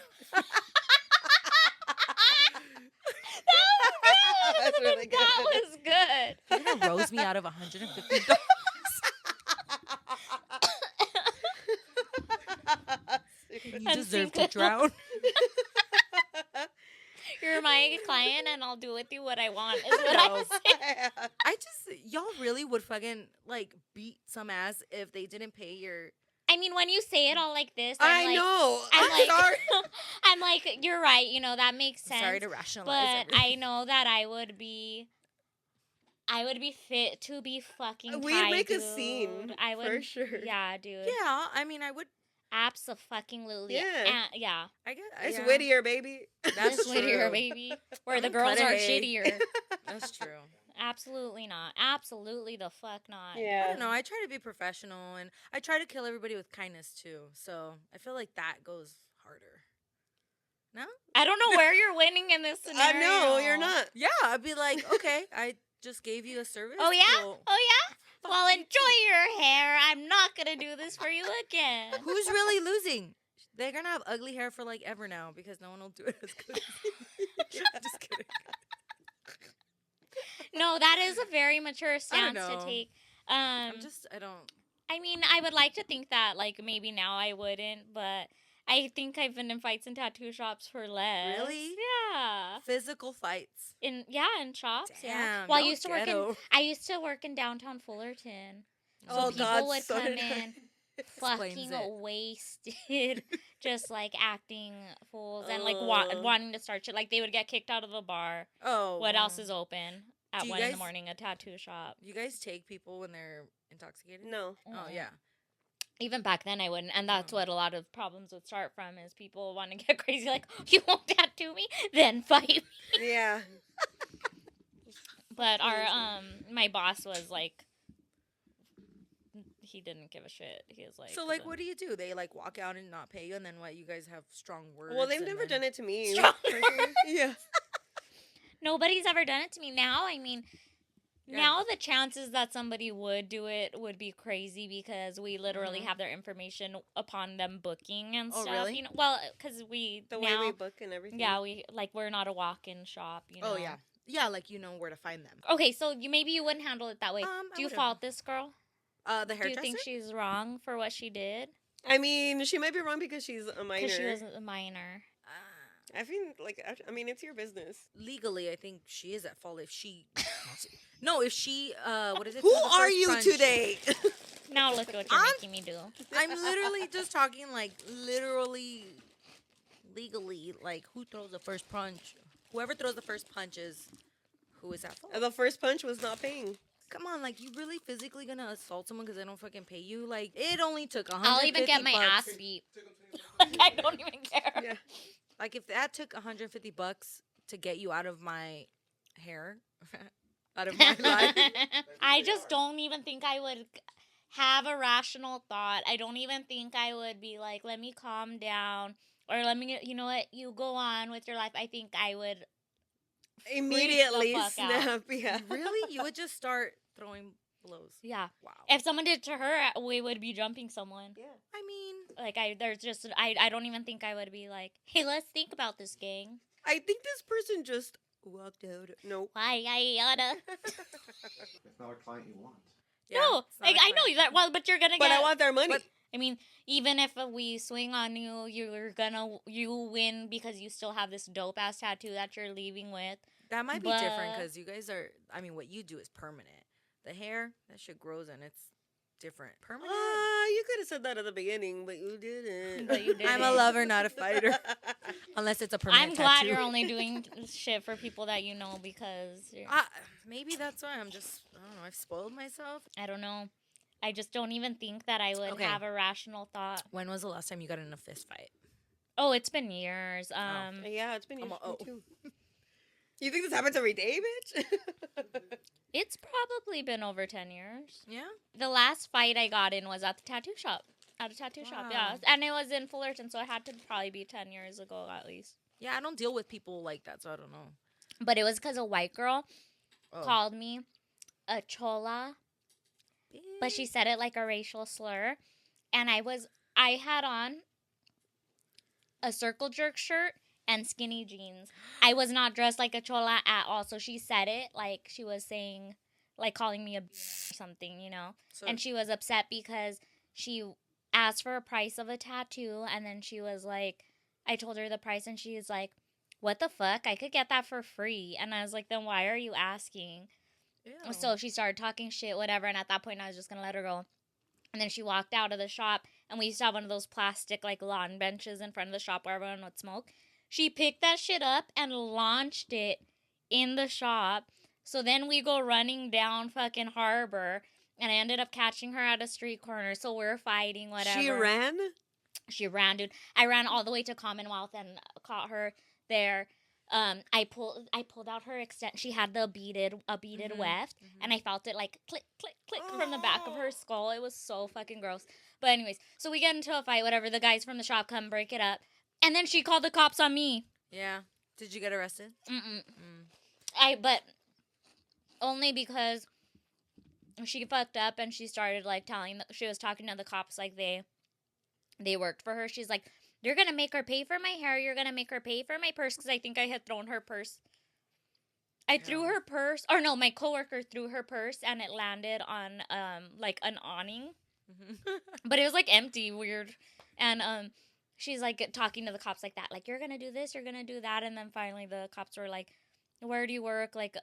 That's really good. That was good. You're gonna rose me out of $150. You I'm deserve to single. drown. You're my client, and I'll do with you what I want. Is what I No. say. I just y'all really would fucking like beat some ass if they didn't pay your. I mean, when you say it all like this, I know. I'm like, sorry. I'm like, you're right. You know that makes sense. Sorry to rationalize. but everything. I know that I would be fit to be fucking. We'd tied, make a dude. scene, I would for sure. Yeah, dude. Yeah, I mean, I would. Absolutely. Yeah. Yeah. I guess It's yeah. Whittier, baby. That's It's Whittier, true. baby. Where I'm the a girls are cuttahay. shittier. That's true. Absolutely not. Absolutely the fuck not. Yeah. I don't know. I try to be professional, and I try to kill everybody with kindness too. So I feel like that goes harder. No? I don't know where you're winning in this scenario. No, you're not. Yeah, I'd be like, okay, I just gave you a service. Oh, yeah? Cool. Oh, yeah? Well, enjoy your hair. I'm not going to do this for you again. Who's really losing? They're gonna have ugly hair for like ever now because no one will do it as good. Just kidding. No, that is a very mature I stance don't to know. take. I don't. I mean, I would like to think that, like, maybe now I wouldn't, but I think I've been in fights in tattoo shops for less. Really? Yeah. Physical fights. In shops. Yeah. Damn, Well, y'all ghetto. I used to work in downtown Fullerton. So Oh, people God, would so come did I. in Explains fucking it. wasted, just like acting fools and like Ugh. wanting to start shit. Like they would get kicked out of the bar. Oh. What wow. else is open at Do you 1 in the guys- morning? A tattoo shop. You guys take people when they're intoxicated? No. Oh Mm-mm. yeah. Even back then, I wouldn't, and that's Oh. what a lot of problems would start from is people want to get crazy. Like, you won't tattoo me, then fight me. Yeah. But my boss was like, he didn't give a shit. He was like, So like, what do? They like walk out and not pay you, and then what? You guys have strong words. Well, they've and never then- done it to me. Strong personally. Yeah. Nobody's ever done it to me. Now, I mean, Yeah. now the chances that somebody would do it would be crazy because we literally have their information upon them booking and Oh, stuff. really? You know, well, because we The now, way we book and everything. yeah, we're not a walk-in shop. You know. Oh yeah. Yeah, like you know where to find them. Okay, so maybe you wouldn't handle it that way. I Do you would've. fault this girl? The Do hairdresser. you think she's wrong for what she did? I mean, she might be wrong because she's a minor. Because she was a minor. I feel like, I mean, it's your business. Legally, I think she is at fault if she. No, if she. What is it? Who throws the are first you punch. today? Now look at what you're I'm- making me do. I'm literally just talking like literally, legally, like who throws the first punch? Whoever throws the first punch is who is at fault. The first punch was not paying. Come on, like you really physically gonna assault someone because they don't fucking pay you? Like it only took I'll even get my ass beat. Like, I don't even care. Yeah. Like if that took $150 to get you out of my hair, out of my life. I just don't even think I would have a rational thought. I don't even think I would be like, let me calm down. Or let me, you know what, you go on with your life. I think I would Immediately fuck out. snap. Yeah. Really? You would just start throwing blows. Yeah. Wow. If someone did to her, we would be jumping someone. Yeah. I mean, Like, I don't even think I would be like, hey, let's think about this, gang. I think this person just walked out. No. Why, I oughta. It's not a client you want. yeah, No, it's not like, a I know crime. that, well, but you're gonna But get. I want their money. But- I mean, even if we swing on you, you win because you still have this dope ass tattoo that you're leaving with. That might be different But- because you guys are. I mean, what you do is permanent. The hair, that shit grows and it's different. Permanent. You could have said that at the beginning, but you didn't. But you didn't. I'm a lover, not a fighter. Unless it's a permanent. I'm glad tattoo. you're only doing shit for people that you know because Maybe that's why I'm just. I don't know. I've spoiled myself. I don't know. I just don't even think that I would Okay. have a rational thought. When was the last time you got in a fist fight? Oh, it's been years. Yeah, it's been I'm years a- oh. too. You think this happens every day, bitch? It's probably been over 10 years. Yeah. The last fight I got in was at the tattoo shop. At a tattoo shop, yeah. Wow. And it was in Fullerton, so it had to probably be 10 years ago at least. Yeah, I don't deal with people like that, so I don't know. But it was because a white girl Oh. called me a chola, but she said it like a racial slur. And I had on a circle jerk shirt and skinny jeans. I was not dressed like a chola at all. So she said it like she was saying, like calling me a or something, you know. So, And she was upset because she asked for a price of a tattoo. And then she was like, I told her the price and she was like, what the fuck? I could get that for free. And I was like, then why are you asking? ew. So she started talking shit, whatever. And at that point, I was just going to let her go. And then she walked out of the shop. And we used to have one of those plastic, like, lawn benches in front of the shop where everyone would smoke. She picked that shit up and launched it in the shop. So then we go running down fucking Harbor. And I ended up catching her at a street corner. So we're fighting, whatever. She ran? She ran, dude. I ran all the way to Commonwealth and caught her there. I pulled out her extent. She had a beaded weft, and I felt it like click, click, click from the back of her skull. It was so fucking gross. But anyways, so we get into a fight. Whatever. The guys from the shop come break it up, and then she called the cops on me. Yeah. Did you get arrested? But only because she fucked up and she started like she was talking to the cops like they worked for her. She's like, you're gonna make her pay for my hair. You're gonna make her pay for my purse, because I think I had thrown her purse. I threw her purse, or no, my coworker threw her purse and it landed on like an awning, but it was like empty, weird, and she's like talking to the cops like that, like, you're gonna do this, you're gonna do that, and then finally the cops were like, where do you work? Like,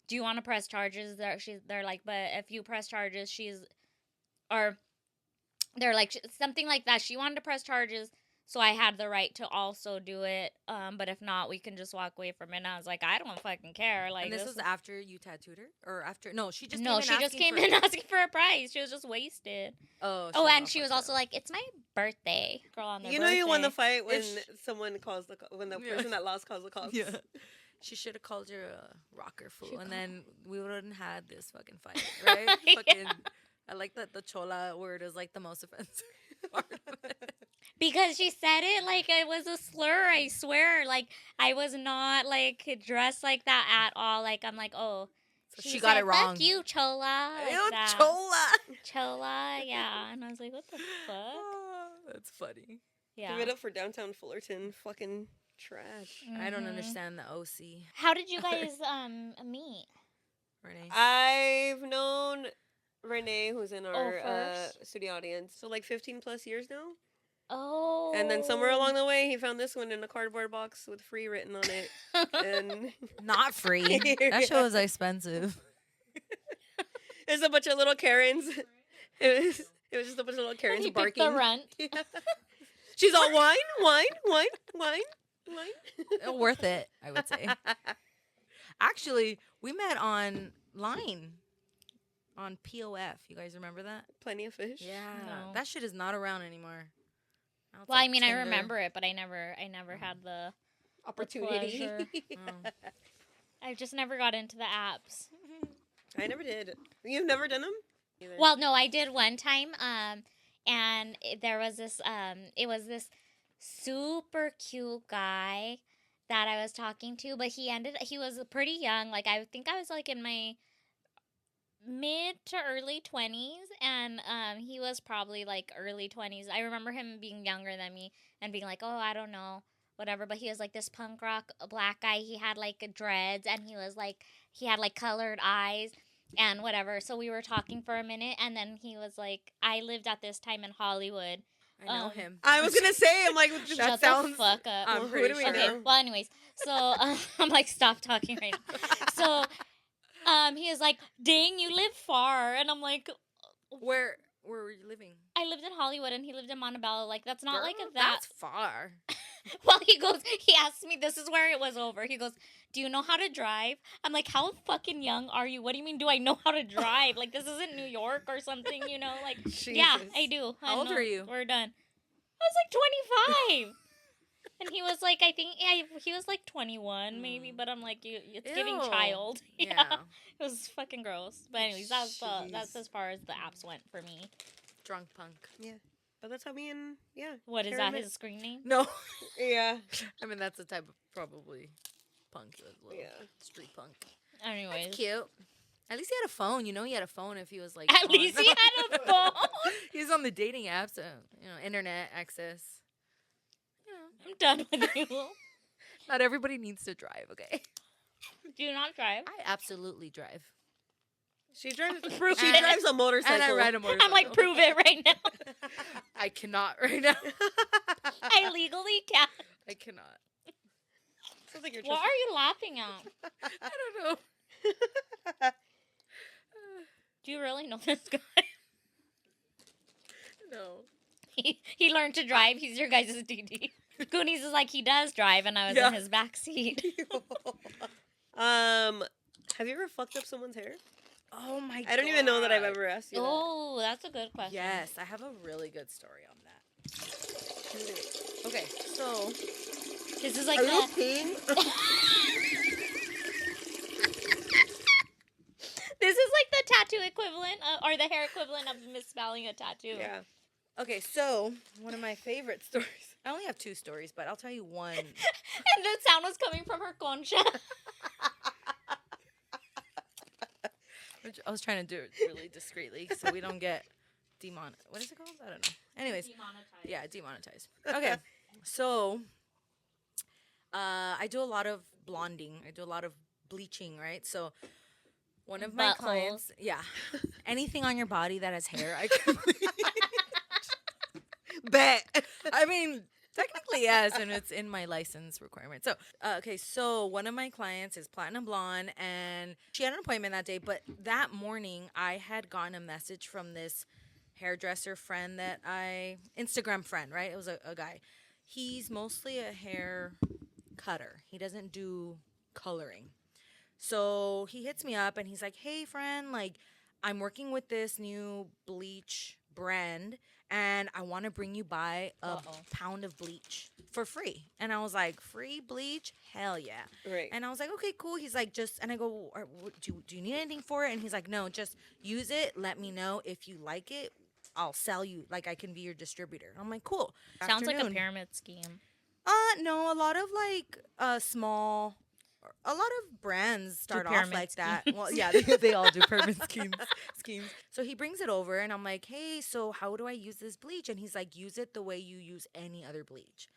do you want to press charges? They're like, but if you press charges, they're like something like that. She wanted to press charges, so I had the right to also do it. But if not, we can just walk away from it. And I was like, I don't fucking care. Like, and this was after you tattooed her, or after? No, she just came in asking for a price. She was just wasted. Oh, and she was also like, it's my birthday, girl. On their You know, birthday. you won the fight when someone calls when the person that lost calls the cops. Yeah. She should have called you a rocker fool, and then we wouldn't had this fucking fight, right? Fucking, I like that the chola word is like the most offensive part of it. Because she said it like it was a slur, I swear. Like, I was not, like, dressed like that at all. Like, I'm like, oh. So she got it wrong. Fuck you, chola. Like Ew, that. chola. Chola, yeah. And I was like, what the fuck? Oh, that's funny. Yeah. Give it up for downtown Fullerton. Fucking trash. I don't understand the OC. How did you guys meet? Renee. I've known Renee, who's in our first? studio audience, so like 15 plus years now. Oh. And then somewhere along the way, he found this one in a cardboard box with free written on it. And Not free. That show was expensive. it's a bunch of little Karens. It was just a bunch of little Karens He picked barking. the rent. Yeah. She's all wine. Worth it, I would say. Actually, we met online on POF. You guys remember that? Plenty of fish. Yeah. No. That shit is not around anymore. Now it's Well, like I mean, I Tinder. remember it, but I never had the Opportunity. pleasure. Oh. I just never got into the apps. I never did. You've never done them? Either. Well, no, I did one time. And there was this. It was this super cute guy that I was talking to, but he was pretty young. Like, I think I was like in my mid to early 20s, and he was probably like early 20s. I remember him being younger than me and being like, oh, I don't know, whatever. But he was like this punk rock black guy. He had like dreads, and he had like colored eyes and whatever. So we were talking for a minute, and then he was like, I lived at this time in Hollywood. I know him. I was gonna say, I'm like, Shut sounds- the fuck up. I'm Well, who pretty do we sure. Okay, know? well, anyways, so I'm like, stop talking right now. So he was like, dang, you live far. And I'm like, Where were you living? I lived in Hollywood and he lived in Montebello. Like, that's not like Girl, that. That's far. Well, he asked me, this is where it was over. He goes, do you know how to drive? I'm like, how fucking young are you? What do you mean, do I know how to drive? Like, this isn't New York or something, you know? Like, yeah, Jesus. I do. How old know. are you? We're done. I was like 25. And he was like, he was like 21 maybe, but I'm like, it's giving Ew. child. Yeah. It was fucking gross. But anyways, that's as far as the apps went for me. Drunk punk. But that's how me and, What is Karen that, met. his screen name? No. Yeah. I mean, that's the type of probably punk. Little Yeah. street punk. Anyways. That's cute. At least he had a phone. You know, he had a phone if he was like. At least he had a phone. He was on the dating apps, so, internet access. I'm done with you. Not everybody needs to drive, okay? Do you not drive? I absolutely drive. She drives. Prove She it. drives a motorcycle. And I ride a motorcycle. I'm like, prove it right now. I cannot right now. I legally can't. I cannot. Sounds like you're What are you laughing at? I don't know. Do you really know this guy? No. He learned to drive. He's your guys' DD. Goonies is like, he does drive, and I was in his back seat. Have you ever fucked up someone's hair? Oh my god. I don't even know that I've ever asked you that. Oh, that's a good question. Yes, I have a really good story on that. shoot it. Okay, so This is like Are you the peeing? this is like the tattoo equivalent or the hair equivalent of misspelling a tattoo. Yeah. okay, so one of my favorite stories. I only have 2 stories, but I'll tell you one. And the sound was coming from her concha. Which I was trying to do it really discreetly so we don't get demonetized. What is it called? I don't know. Anyways, Demonetized. yeah, demonetized. Okay, so I do a lot of blonding. I do a lot of bleaching, right? So one of my Buttholes. clients, yeah, anything on your body that has hair, I can bleach. Bet. I mean, technically, yes, and it's in my license requirement. So, okay, so one of my clients is platinum blonde, and she had an appointment that day, but that morning, I had gotten a message from this hairdresser friend Instagram friend, right? It was a guy. He's mostly a hair cutter. He doesn't do coloring. So he hits me up, and he's like, hey, friend, like, I'm working with this new bleach brand, and I want to bring you by a pound of bleach for free. And I was like, free bleach? Hell yeah. Right. And I was like, okay, cool. He's like, and I go, do you need anything for it? And he's like, no, just use it. Let me know if you like it. I'll sell you. Like, I can be your distributor. I'm like, cool. Sounds like a Afternoon. pyramid scheme. No, a lot of like a lot of brands start off pyramid like that. Well, yeah, they all do pyramid schemes. So he brings it over, and I'm like, hey, so how do I use this bleach? And he's like, use it the way you use any other bleach.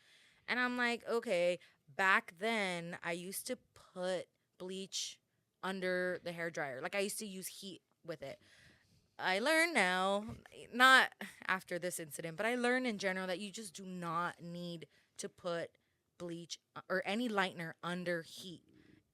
And I'm like, okay. Back then, I used to put bleach under the hairdryer. Like, I used to use heat with it. I learned now, not after this incident, but I learned in general that you just do not need to put bleach or any lightener under heat.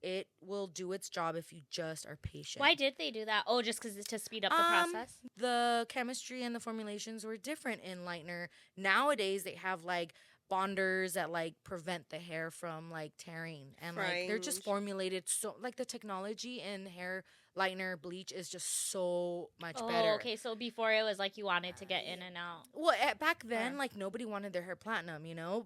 It will do its job if you just are patient. Why did they do that? Oh, just because to speed up the process? The chemistry and the formulations were different in lightener. Nowadays, they have like bonders that like prevent the hair from like tearing, and like they're just formulated so like the technology in hair lightener bleach is just so much better. Oh, okay. So before it was like you wanted to get in and out. Well, back then, like nobody wanted their hair platinum,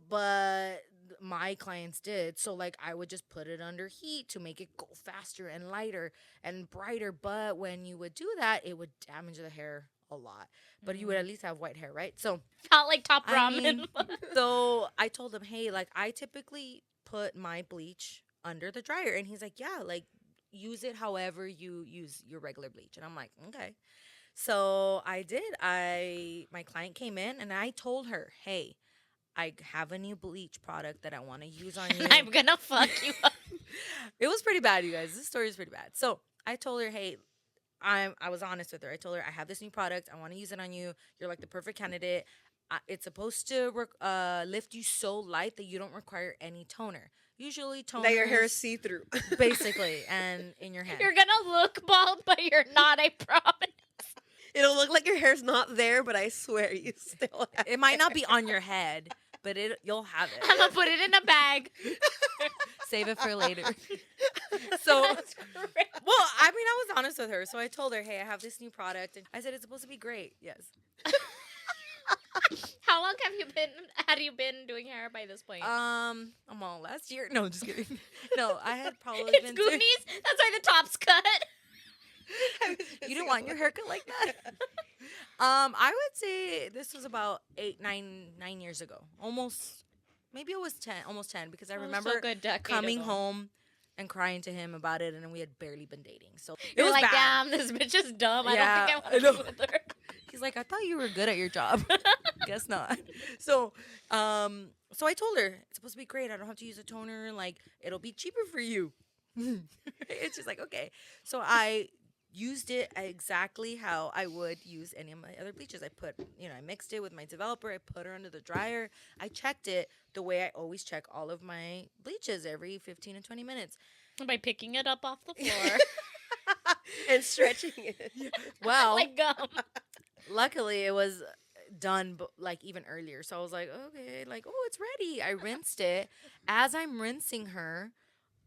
but my clients did. So like I would just put it under heat to make it go faster and lighter and brighter. But when you would do that, it would damage the hair a lot. But you would at least have white hair, right? So Felt like top I ramen. mean, so I told him, hey, like I typically put my bleach under the dryer, and he's like, yeah, like use it however you use your regular bleach. And I'm like, okay. So I did. My client came in, and I told her, hey, I have a new bleach product that I want to use on you. I'm gonna fuck you up. It was pretty bad, you guys. This story is pretty bad. So I told her, hey, I was honest with her. I told her, I have this new product. I want to use it on you. You're like the perfect candidate. It's supposed to lift you so light that you don't require any toner. Usually toner. That your hair is see-through. Basically, and in your hand. You're gonna look bald, but you're not, I promise. It'll look like your hair's not there, but I swear you still have It might not be on your head, but you'll have it. I'm gonna put it in a bag. Save it for later. So, That's great. well, I mean, I was honest with her. So I told her, hey, I have this new product. And I said, it's supposed to be great. Yes. How long had you been doing hair by this point? I'm all last year. No, just kidding. No, I had probably It's been Goonies. That's why the top's cut. You didn't want your haircut like that? I would say this was about 9 years ago. Almost, maybe it was 10, almost 10, because I remember coming home and crying to him about it, and we had barely been dating. So it You're was like, bad. damn, this bitch is dumb. Yeah, I don't think I want to be with her. He's like, I thought you were good at your job. Guess not. So I told her, it's supposed to be great. I don't have to use a toner. Like, it'll be cheaper for you. It's just like, okay. So I used it exactly how I would use any of my other bleaches. I mixed it with my developer. I put her under the dryer. I checked it the way I always check all of my bleaches every 15 to 20 minutes. By picking it up off the floor. and stretching it. Well, like gum. luckily it was done like even earlier. So I was like, okay, like, oh, it's ready. I rinsed it. As I'm rinsing her,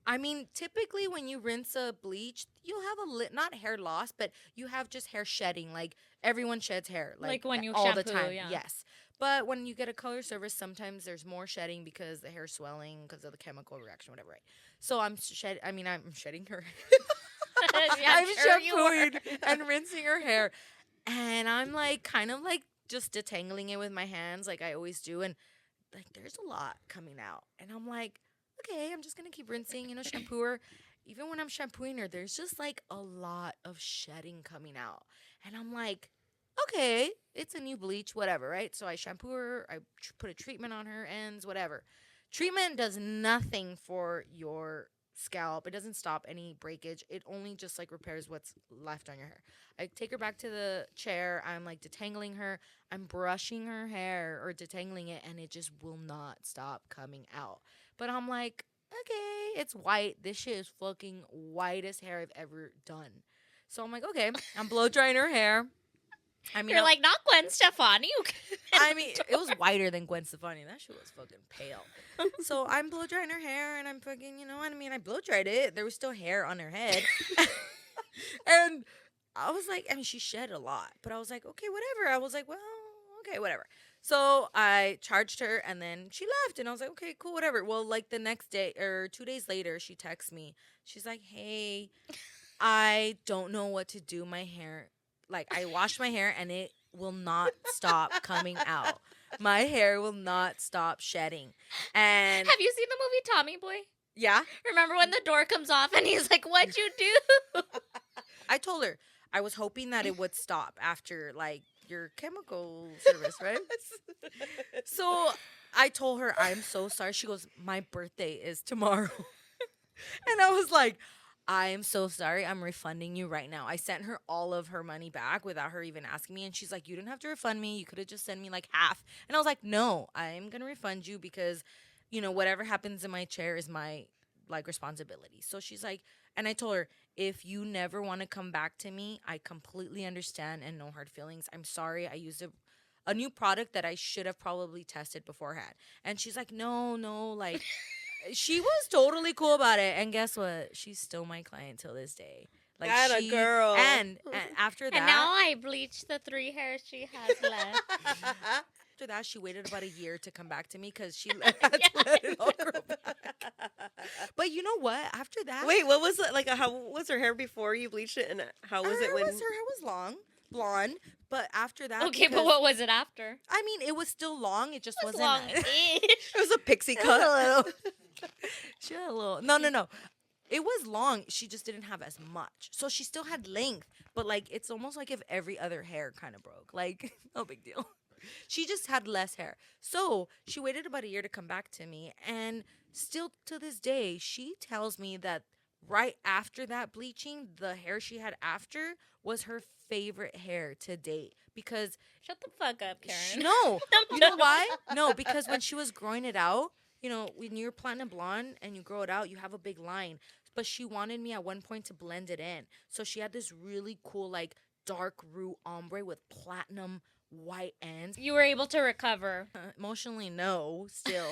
I mean, typically when you rinse a bleach, you'll have not hair loss, but you have just hair shedding. Like everyone sheds hair, Like when you all the shampoo, time. yeah. Yes, But when you get a color service, sometimes there's more shedding because the hair's swelling because of the chemical reaction, whatever, right? So I'm shedding her. Yeah, I'm sure you were. shampooing and rinsing her hair. And I'm like, kind of like just detangling it with my hands like I always do. And like, there's a lot coming out. And I'm like, okay, I'm just going to keep rinsing, shampoo her. Even when I'm shampooing her, there's just like a lot of shedding coming out. And I'm like, okay, it's a new bleach, whatever, right? So I shampoo her, I put a treatment on her ends, whatever. Treatment does nothing for your scalp. It doesn't stop any breakage. It only just like repairs what's left on your hair. I take her back to the chair. I'm like detangling her. I'm brushing her hair or detangling it, and it just will not stop coming out. But I'm like, okay, it's white. This shit is fucking whitest hair I've ever done. So I'm like, okay, I'm blow drying her hair. I mean, You're like, not Gwen Stefani. I mean, it was whiter than Gwen Stefani. That shit was fucking pale. So I'm blow drying her hair, and I'm fucking, I blow dried it. There was still hair on her head. And I was like, she shed a lot. But I was like, okay, whatever. I was like, well, okay, whatever. So I charged her, and then she left. And I was like, okay, cool, whatever. Well, like the next day or 2 days later, she texts me. She's like, hey, I don't know what to do. My hair, like, I washed my hair, and it will not stop coming out. My hair will not stop shedding. And Have you seen the movie Tommy Boy? yeah, Remember when the door comes off and he's like, what'd you do? I told her I was hoping that it would stop after like your chemical service, right? So I told her, I'm so sorry. She goes, my birthday is tomorrow. And I was like, I am so sorry. I'm refunding you right now. I sent her all of her money back without her even asking me. And she's like, you didn't have to refund me. You could have just sent me like half. And I was like, no, I'm going to refund you because, whatever happens in my chair is my like responsibility. So she's like, and I told her, if you never want to come back to me, I completely understand and no hard feelings. I'm sorry. I used a new product that I should have probably tested beforehand. And she's like, no, like, she was totally cool about it. And guess what? She's still my client till this day. Like, Atta girl. And after that. And now I bleached the 3 hairs she has left. After that, she waited about a year to come back to me because she had to let it all grow back. But you know what? After that. Wait, what was it? Like, how was her hair before you bleached it? And how was it when. Her hair was long, blonde. But after that. Okay, but what was it after? I mean, it was still long. It just wasn't. Long-ish. It was a pixie It was cut. a little. She had a little. No. It was long. She just didn't have as much. So she still had length. But, like, it's almost like if every other hair kind of broke. Like, no big deal. She just had less hair. So she waited about a year to come back to me. And still to this day, she tells me that right after that bleaching, the hair she had after was her favorite hair to date. Because. Shut the fuck up, Karen. No. You know why? No, because when she was growing it out, when you're platinum blonde and you grow it out, you have a big line. But she wanted me at one point to blend it in. So she had this really cool, like, dark root ombre with platinum white ends. You were able to recover. Emotionally, no, still.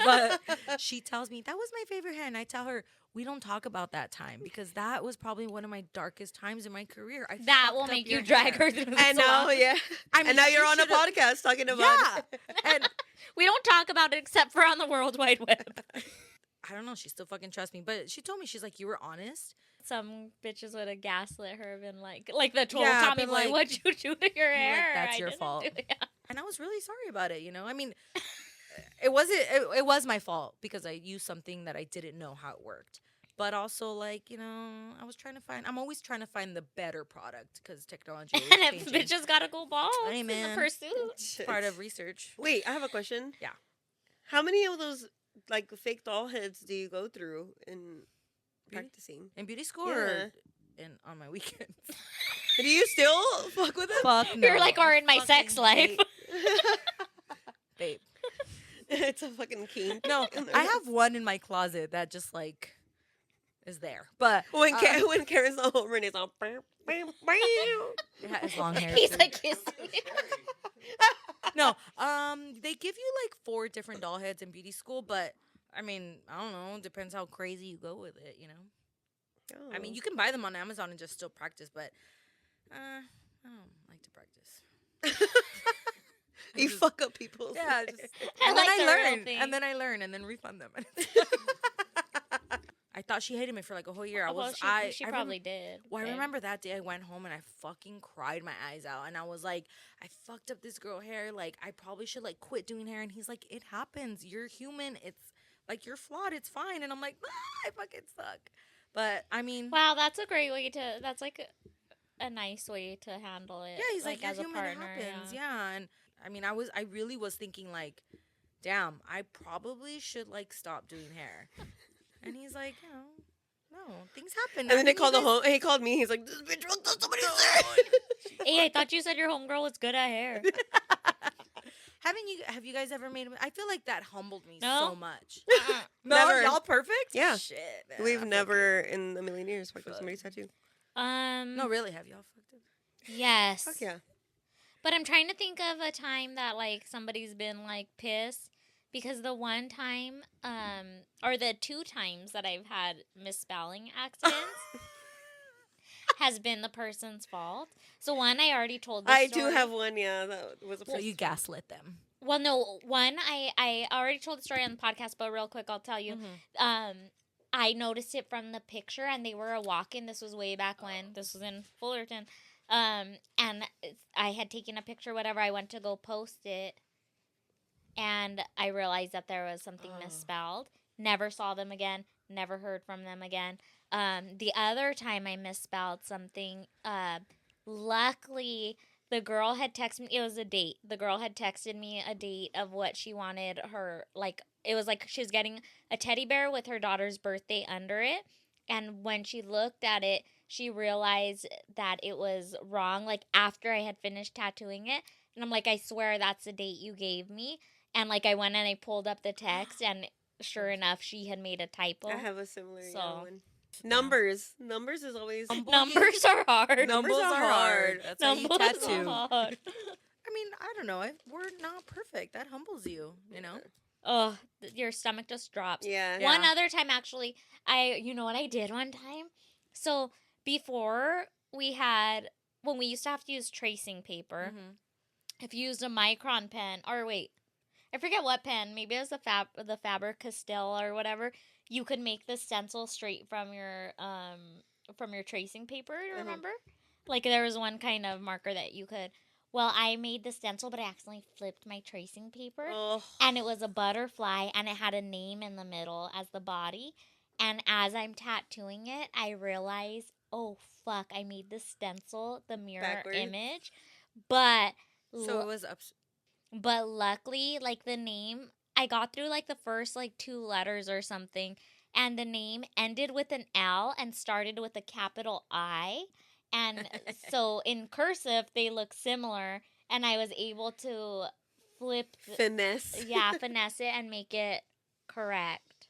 But she tells me, that was my favorite hair. And I tell her, we don't talk about that time because that was probably one of my darkest times in my career. That will make you drag her through the And now, yeah. I mean, and now you're she on a should've- podcast talking about Yeah. And We don't talk about it except for on the World Wide Web. I don't know. She still fucking trusts me. But she told me, she's like, you were honest. Some bitches would have gaslit her, been like the total Yeah, Tommy been Boy, like- what'd you do to your hair? that's I your didn't fault. do it." Yeah. And I was really sorry about it, I mean, it was my fault because I used something that I didn't know how it worked. But also, like, I'm always trying to find the better product because technology is And if changing. bitches gotta go balls Hey, in the man. pursuit. It's part of research. Wait, I have a question. Yeah. How many of those like fake doll heads do you go through in Beauty? practicing? In beauty school Yeah. or on my weekends? Do you still fuck with them? Fuck no. You're like, or in my sex Fucking life. Babe. It's a fucking kink. No, I have one in my closet that just, like, is there. But When Karen's not home, Renee's all bam, bam, bam. it has long hair. He's too. like kissing me. No, they give you like 4 different doll heads in beauty school, but I mean, I don't know. Depends how crazy you go with it, I mean, you can buy them on Amazon and just still practice, but I don't like to practice. You fuck up people's Yeah, hair. just, I and like then the I real learn, thing. and then I learn, and then refund them. I thought she hated me for like a whole year. She probably did. Well, I babe. remember that day I went home and I fucking cried my eyes out, and I was like, I fucked up this girl hair. Like, I probably should like quit doing hair. And he's like, it happens. You're human. It's like you're flawed. It's fine. And I'm like, I fucking suck. But I mean, Wow, that's a great way to. That's like a nice way to handle it. yeah, he's like, you're as a human. It partner. happens. Yeah. And I mean, I really was thinking like, damn, I probably should like stop doing hair. And he's like, no, things happen. And then I mean, he called me. He's like, this bitch wrote somebody's hair. Hey, I thought you said your homegirl was good at hair. Have you guys ever made? I feel like that humbled me No? so much. No, Never. Y'all perfect. Yeah. Shit. Man, We've I never in a million years fucked up somebody's tattoo. No, really. Have y'all fucked up? Yes. Fuck yeah. But I'm trying to think of a time that like somebody's been like pissed because the one time, or the 2 times that I've had misspelling accidents has been the person's fault. So one, I already told this I story. do have one, yeah. That was a So you gaslit them. Well, no, one, I already told the story on the podcast, but real quick, I'll tell you. I noticed it from the picture, and they were walking. This was way back when. This was in Fullerton. And I had taken a picture, whatever. I went to go post it, and I realized that there was something misspelled. Never saw them again. Never heard from them again. The other time I misspelled something, luckily the girl had texted me. It was a date. The girl had texted me a date of what she wanted her, like, it was like she was getting a teddy bear with her daughter's birthday under it. And when she looked at it, she realized that it was wrong, like, after I had finished tattooing it. And I'm like, I swear that's the date you gave me. And, like, I went and I pulled up the text, and sure enough, she had made a typo. I have a similar So- one. Numbers is always... Numbers are hard. Numbers are hard. That's how you Numbers tattoo. are hard. I mean, I don't know. We're not perfect. That humbles you, you know? Oh, your stomach just drops. Yeah. One other time, actually, you know what I did one time? So before when we used to have to use tracing paper, if you used a Micron pen, or wait, I forget what pen, maybe it was the Faber-Castell or whatever, you could make the stencil straight from your tracing paper, remember? Like, there was one kind of marker that you could. Well, I made the stencil, but I accidentally flipped my tracing paper. Oh. And it was a butterfly, and it had a name in the middle as the body. And as I'm tattooing it, I realized, oh, fuck, I made the stencil, the mirror Backwards. image. But So it was up. but luckily, like, the name, I got through, like, the first, like, 2 letters or something. And the name ended with an L and started with a capital I. And so in cursive, they look similar. And I was able to Finesse. finesse it and make it correct.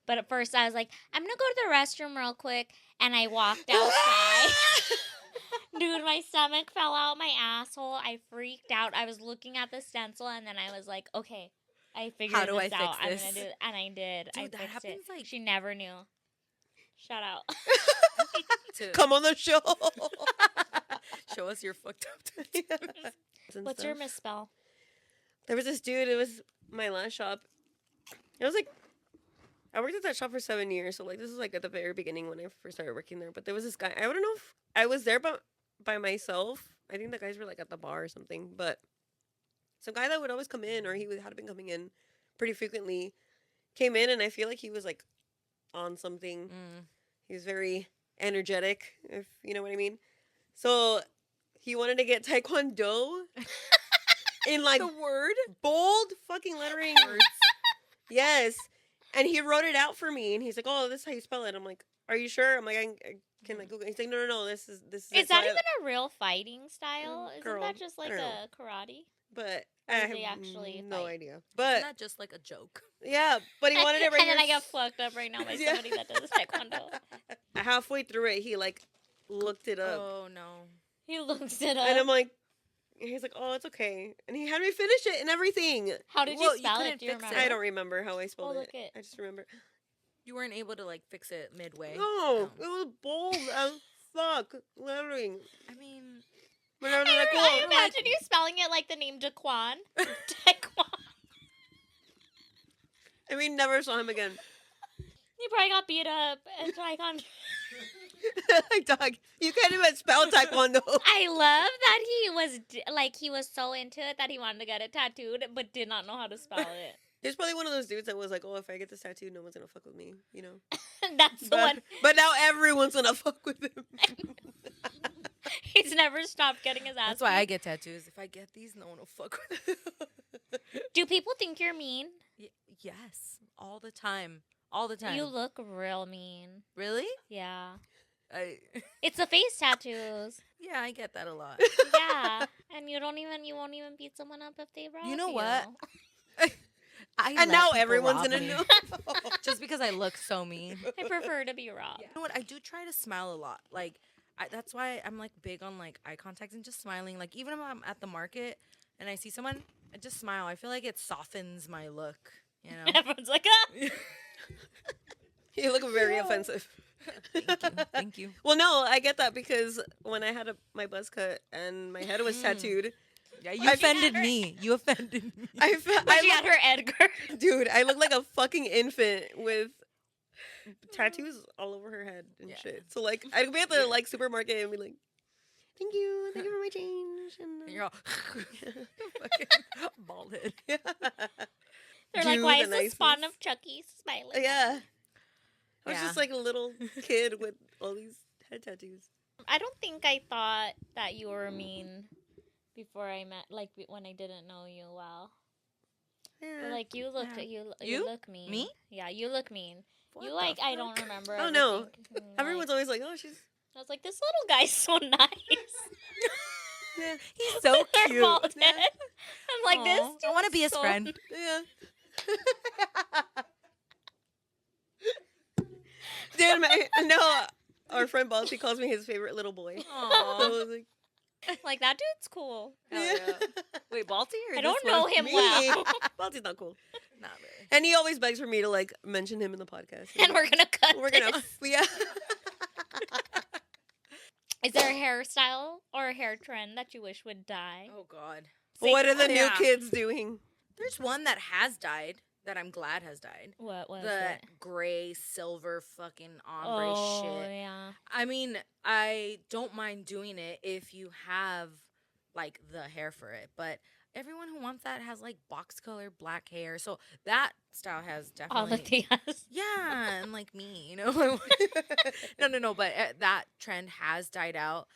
But at first, I was like, I'm going to go to the restroom real quick. And I walked outside. Dude, my stomach fell out my asshole. I freaked out. I was looking at the stencil, and then I was like, okay, I figured How do this I out. fix I'm this? gonna do it. And I did. Dude, I that fixed happens, it. like- She never knew. Shout out. Come on the show. Show us your fucked up tattoo. What's your misspell? There was this dude. It was my last shop. It was like, I worked at that shop for 7 years. So, like, this was like at the very beginning when I first started working there. But there was this guy. I don't know if I was there by myself. I think the guys were like at the bar or something. But some guy that would always come in, or had been coming in pretty frequently, came in, and I feel like he was like on something. He was very energetic, if you know what I mean. So he wanted to get Taekwondo in like The word? bold fucking lettering. Yes. And he wrote it out for me, and he's like, "Oh, this is how you spell it." I'm like, "Are you sure?" I'm like, "I can like Google." He's like, "No. This is." Is it." that So even a real fighting style? Isn't girl, that just I like don't know. a karate? But Or I do have they actually no fight? idea. It's But not just like a joke. yeah, but he wanted it right And then here. I got fucked up right now by Yeah. somebody that does taekwondo. Halfway through it, he like looked it up, Oh, no. He looks it up. and I'm like, he's like, "Oh, it's okay," and he had me finish it and everything. How did Well, you you spell couldn't it? Do you fix it. remember? I don't remember how I spelled look it. it. I just remember. You weren't able to, like, fix it midway. No, it was bold as fuck lettering. I mean, But never that cool. I imagine you spelling it like the name Daquan. Daquan. And we never saw him again. He probably got beat up. It's like on. Like, dog, you can't even spell taekwondo. I love that he was so into it that he wanted to get it tattooed, but did not know how to spell it. He's probably one of those dudes that was like, oh, if I get this tattoo, no one's gonna fuck with me, you know? That's the one. But now everyone's gonna fuck with him. He's never stopped getting his ass That's why I beat. get tattoos. If I get these, no one will fuck with me. Do people think you're mean? Yes, all the time. All the time. You look real mean. Really? Yeah. It's the face tattoos. Yeah, I get that a lot. Yeah. And you won't even beat someone up if they rob you. You know what? And now everyone's gonna know. Just because I look so mean. I prefer to be robbed. You know what? I do try to smile a lot. Like, that's why I'm like big on like eye contact and just smiling. Like, even if I'm at the market and I see someone, I just smile. I feel like it softens my look. You know? Everyone's like, ah. You look very offensive. Thank you. Well, no, I get that because when I had my buzz cut and my head was tattooed. Yeah, you offended me. You offended me. She had her Edgar. Dude, I look like a fucking infant with tattoos all over her head and shit. So, like, I'd be at the, like, supermarket and be like, thank you for my change. And you're all bald head. They're like, why is the spawn of Chucky smiling? Yeah. I was just like a little kid with all these head tattoos. I don't think I thought that you were mean before I met, like when I didn't know you well. Yeah. Like you look, you look mean. Me? Yeah, you look mean. What you like, I don't remember. Oh no, everything. everyone's always like, oh, she's. I was like, this little guy's so nice. Yeah, he's so cute. Bald head. I'm like, this. I want to be his so friend. Yeah. Dude, our friend Balti calls me his favorite little boy. Aww. So I was like, that dude's cool. Yeah. Wait, Balti or I don't know him well. Balti's not cool. Not really. And he always begs for me to like mention him in the podcast. And we're gonna cut. We're gonna. Yeah. Is there a hairstyle or a hair trend that you wish would die? Oh God. What are the new kids doing? There's one that has died that I'm glad has died. What was the it? gray silver fucking ombre shit. Yeah. I mean, I don't mind doing it if you have like the hair for it, but everyone who wants that has like box color black hair. So that style has definitely All the tias. Yeah, and like me, you know. No, but that trend has died out.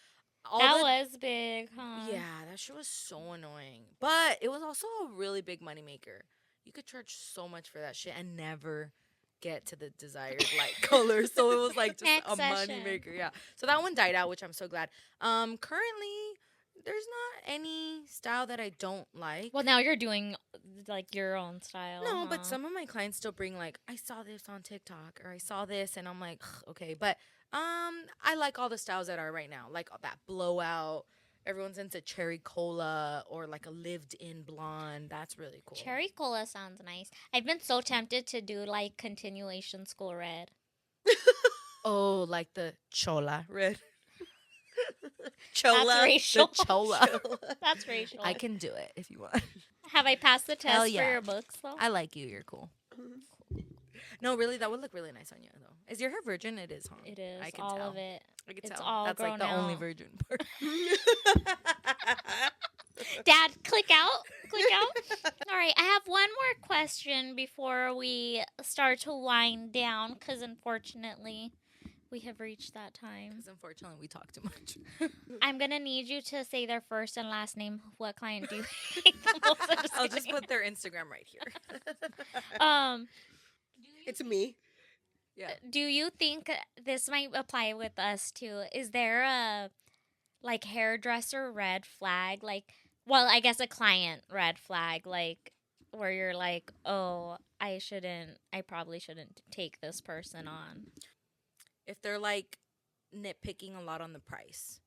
That was big, huh? Yeah, that shit was so annoying. But it was also a really big moneymaker. You could charge so much for that shit and never get to the desired like color. So it was like just a moneymaker. Yeah. So that one died out, which I'm so glad. Currently, there's not any style that I don't like. Well, now you're doing like your own style. No, but some of my clients still bring like, I saw this on TikTok or I saw this, and I'm like, okay. But I like all the styles that are right now, like that blowout. Everyone's into cherry cola or like a lived-in blonde. That's really cool. Cherry cola sounds nice. I've been so tempted to do like continuation school red. Oh, like the chola red. Chola. That's racial. The chola. That's racial. I can do it if you want. Have I passed the Hell test yeah. for your books though? I like you. You're cool. No, really, that would look really nice on you, though. Is your hair virgin? It is, huh? It is. I can all tell. of it. I can It's tell. all That's like the grown only out. virgin part. Dad, click out. Click out. All right, I have one more question before we start to wind down because unfortunately we have reached that time. Because unfortunately, we talk too much. I'm going to need you to say their first and last name. What client do you hate the most? I'm I'll just kidding. put their Instagram right here. It's me. Yeah. Do you think this might apply with us too? Is there a like hairdresser red flag? Like, well, I guess a client red flag, like where you're like, oh, I probably shouldn't take this person on. If they're like nitpicking a lot on the price,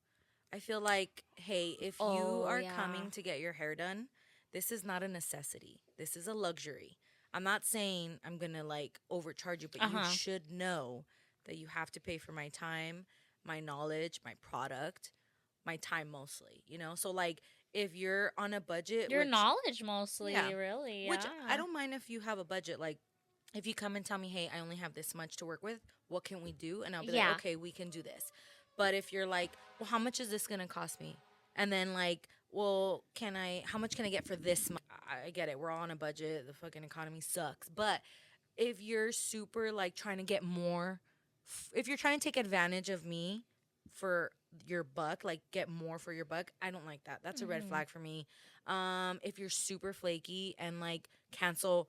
I feel like, hey, if you are coming to get your hair done, this is not a necessity. This is a luxury. I'm not saying I'm going to like overcharge you, but you should know that you have to pay for my time, my knowledge, my product, my time mostly, you know? So like if you're on a budget, Your which, knowledge mostly, Yeah. really. which Yeah. I don't mind if you have a budget, like if you come and tell me, hey, I only have this much to work with, what can we do? And I'll be Yeah. like, okay, we can do this. But if you're like, well, how much is this gonna cost me? And then like, well, how much can I get for this month? I get it. We're all on a budget. The fucking economy sucks. But if you're super like trying to get more, if you're trying to take advantage of me for your buck, like get more for your buck, I don't like that. That's a red flag for me. If you're super flaky and like cancel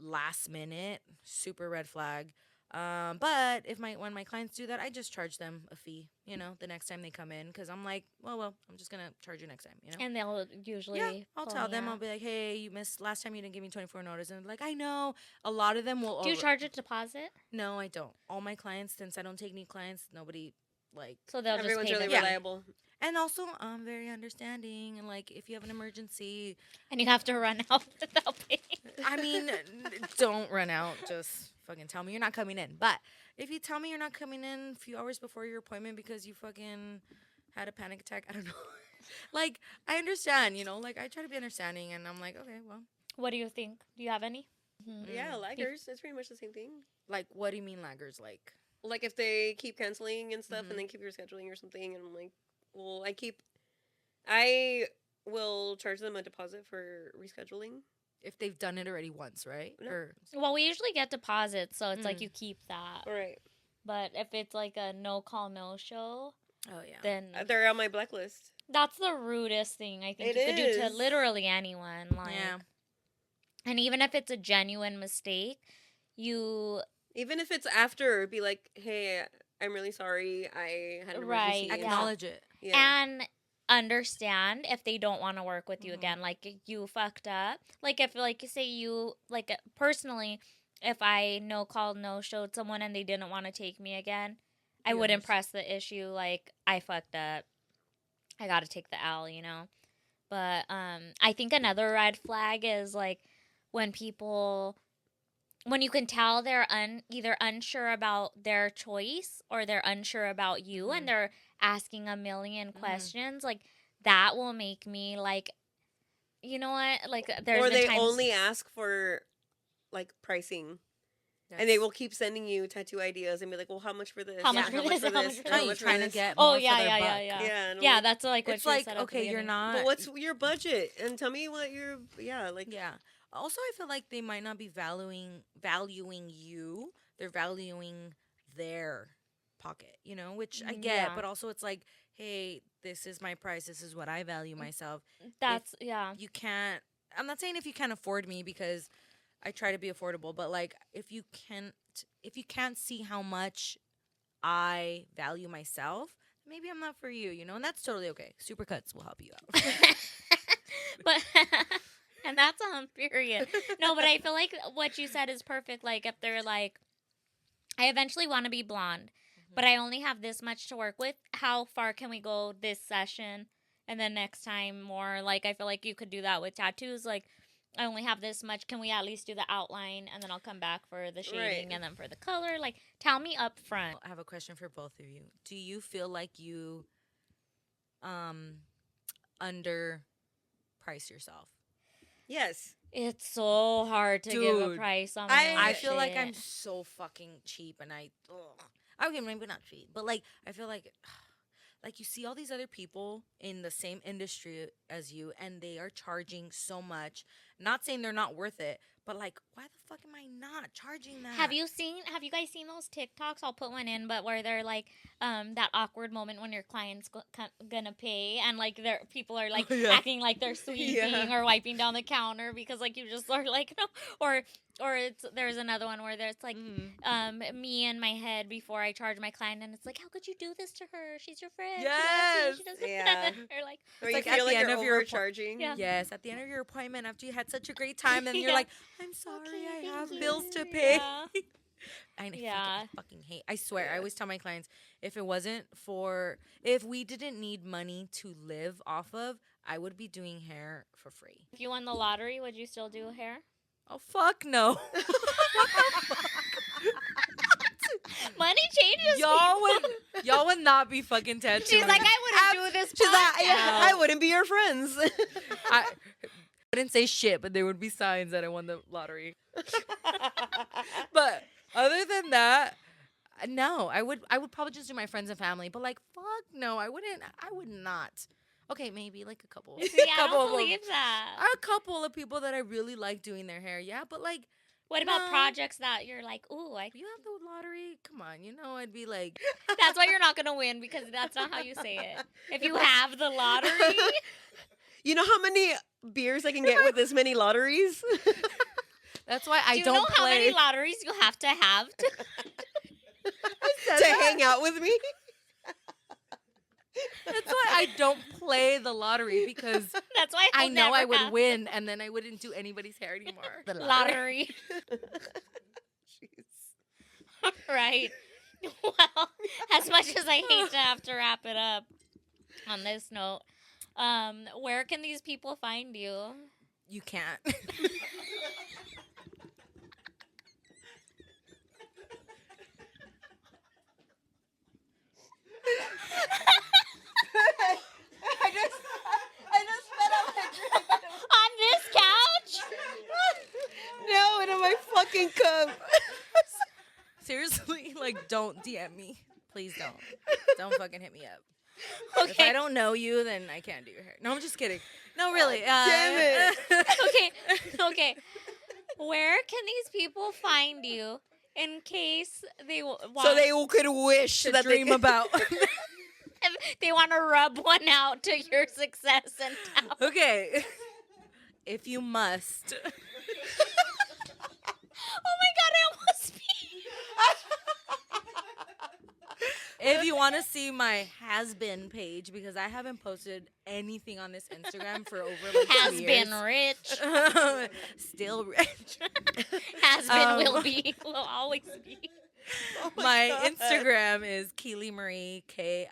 last minute, super red flag. But when my clients do that, I just charge them a fee, you know, the next time they come in, because I'm like, well, I'm just gonna charge you next time, you know. And they'll usually. Yeah, I'll tell them. yeah. I'll be like, hey, you missed last time. You didn't give me 24 notice, and they're like, I know. A lot of them will. Do you charge a deposit? No, I don't. All my clients, since I don't take new clients, nobody like. So they'll Everyone's just pay really them. reliable. And also, I'm very understanding, and like, if you have an emergency, And you have to run out without paying. I mean, don't run out. Just fucking tell me you're not coming in. But if you tell me you're not coming in a few hours before your appointment because you fucking had a panic attack, I don't know. Like, I understand, you know. Like, I try to be understanding, and I'm like, okay, well. What do you think? Do you have any? Yeah, laggers. It's pretty much the same thing. Like, what do you mean laggers? Like, If they keep canceling and stuff and then keep rescheduling or something, and I'm like, well, I will charge them a deposit for rescheduling. if they've done it already once, right? No. Or Well, we usually get deposits, so it's like you keep that. All right. But if it's like a no call, no show, oh yeah, then They're on my blacklist. that's the rudest thing I think It you could do to is. literally anyone. Like, yeah. and even if it's a genuine mistake, you Even if it's after, be like, hey, I'm really sorry. I had an Right, emergency. yeah. Acknowledge it. Yeah. and understand if they don't want to work with you again. Like, you fucked up. Like, if like say you like personally, if I no called, no showed someone and they didn't want to take me again, I wouldn't Yes. press the issue. Like, I fucked up. I got to take the L, you know. But I think another red flag is like when you can tell they're either unsure about their choice or they're unsure about you, and they're asking a million questions. Like, that will make me like, you know what? Like, there's or been they times- only ask for like pricing. And they will keep sending you tattoo ideas and be like, well, how much for this? How much for this? How much for No, this? you're trying to get Oh more yeah, for their yeah, buck. yeah, yeah, Yeah, and I'm yeah. like, That's like what It's you like, said at the okay, you're beginning. not. But what's your budget? And tell me what your like. Yeah. Also, I feel like they might not be valuing you. They're valuing their pocket, you know, which I get. Yeah. But also, it's like, hey, this is my price. This is what I value myself. That's yeah. You can't. I'm not saying if you can't afford me, because I try to be affordable. But like, if you can't see how much I value myself, maybe I'm not for you, you know, and that's totally okay. Supercuts will help you out. But and that's on period. No, but I feel like what you said is perfect. Like, if they're like, I eventually want to be blonde, but I only have this much to work with. How far can we go this session? And then next time more. Like, I feel like you could do that with tattoos. Like, I only have this much. Can we at least do the outline? And then I'll come back for the shading Right. and then for the color. Like, tell me up front. I have a question for both of you. Do you feel like you underprice yourself? Yes. It's so hard to give a Dude, price on I my I feel like I'm shit. so fucking cheap, and okay, maybe not cheap, but like I feel like you see all these other people in the same industry as you, and they are charging so much. Not saying they're not worth it, but like, why the fuck am I not charging that? Have you guys seen those TikToks? I'll put one in, but where they're like, that awkward moment when your client's gonna pay, and like people are like Oh, yeah. acting like they're sweeping Yeah. or wiping down the counter because like you just are like, no, or there's another one where there's like, me in my head before I charge my client, and it's like, how could you do this to her? She's your friend. She loves you. She doesn't. Yeah. Or like, Or It's you like at feel the like end you're of your overcharging. Yeah. Yes, at the end of your appointment, after you had such a great time, then you're Yeah. like, I'm sorry, Okay, I thank have you. bills to pay. Yeah. I fucking hate. I swear, I always tell my clients, if we didn't need money to live off of, I would be doing hair for free. If you won the lottery, would you still do hair? Oh fuck no. Money changes y'all would not be fucking tattooing. She's like, I wouldn't do this. She's like, podcast. I wouldn't be your friends. I wouldn't say shit, but there would be signs that I won the lottery. But other than that, no, I would probably just do my friends and family. But like, fuck no, I would not. Okay, maybe like a couple. See, I couple don't of them. believe that. A couple of people that I really like doing their hair, yeah. But like, What about no. projects that you're like, ooh, You have the lottery? Come on, I'd be like, that's why you're not gonna win because that's not how you say it. If you have the lottery, You know how many beers I can get with this many lotteries? that's why I do you don't know how play. many lotteries you have to have? To hang out with me? That's why I don't play the lottery because That's why I I'll know I never would have win, and then I wouldn't do anybody's hair anymore. The lottery. Jeez. Right. Well, as much as I hate to have to wrap it up on this note, where can these people find you? You can't. I just spit out my drink. On this couch? No, into my fucking cup. Seriously, like, don't DM me. Please don't. Don't fucking hit me up. If Okay. I don't know you, then I can't do your hair. No, I'm just kidding. No, really. Damn it. Okay. Where can these people find you in case they want So they could wish to that dream they about. they want to rub one out to your success and town? Okay. If you must. Oh my god, I almost peed. If you want to see my has-been page, because I haven't posted anything on this Instagram for over like 2 Has years. been rich. Still rich. Has been, will be, will always be. My Instagram is Keely Marie, Kili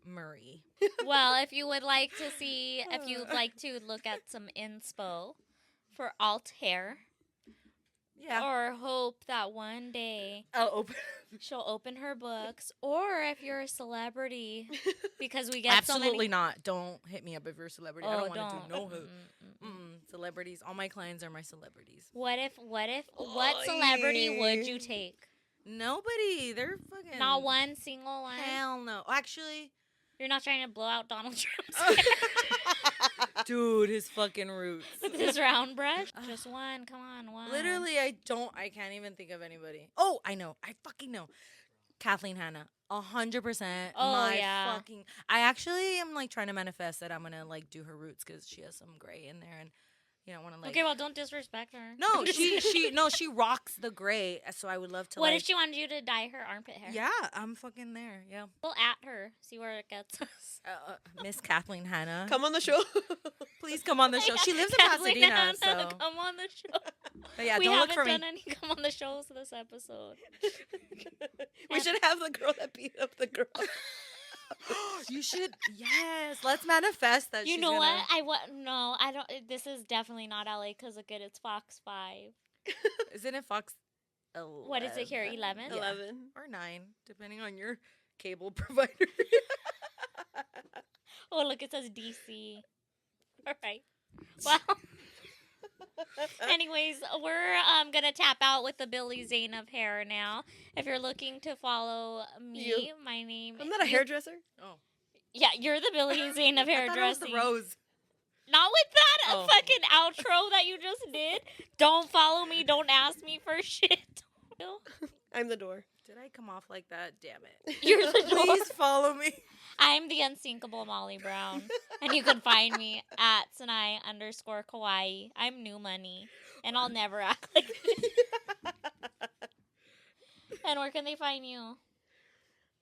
Marie. Well, if you would like to see, if you'd like to look at some inspo for alt hair, Yeah. or hope that one day I'll open. she'll open her books, or if you're a celebrity, because we get Absolutely so many. not. Don't hit me up if you're a celebrity. I Oh, don't want to do don't. no hood. Celebrities. All my clients are my celebrities. What celebrity would you take? Nobody. They're fucking. Not one single one. Hell no. Actually, You're not trying to blow out Donald Trump's hair dude, his fucking roots. with his round brush. Just one. Come on, one. Literally, I can't even think of anybody. Oh, I know. I fucking know. Kathleen Hanna. 100%. Oh, my yeah. fucking. I actually am like trying to manifest that I'm gonna like do her roots because she has some gray in there, and you don't want to like. Okay, well, don't disrespect her. No, she rocks the gray. So I would love to. What like, if she wanted you to dye her armpit hair? Yeah, I'm fucking there. Yeah, We'll at her. See where it gets us. Miss Kathleen Hanna. Come on the show. Please come on the show. She lives in Kathleen Pasadena, Hanna, so. come on the show. But yeah, we don't look haven't for me. done any come on the shows this episode. We should have the girl that beat up the girl. You should. Yes, let's manifest that. You she's know gonna- what? No, I don't. This is definitely not LA because look at it's Fox 5. Isn't it Fox? 11? What is it here? 11? Yeah. 11. Or 9, depending on your cable provider. Oh, look, it says DC. All right. Well. Anyways, we're gonna tap out with the Billy Zane of Hair now. If you're looking to follow me, You. my name. I'm not a hairdresser. Oh, Yeah, you're the Billy Zane of I thought it was hairdressing. the rose. Not with that Oh. fucking outro that you just did. Don't follow me. Don't ask me for shit. I'm the door. Did I come off like that? Damn it. You're the door. Please follow me. I'm the unsinkable Molly Brown. And you can find me at Sanae_Kawaii. I'm new money. And I'll never act like this. And where can they find you?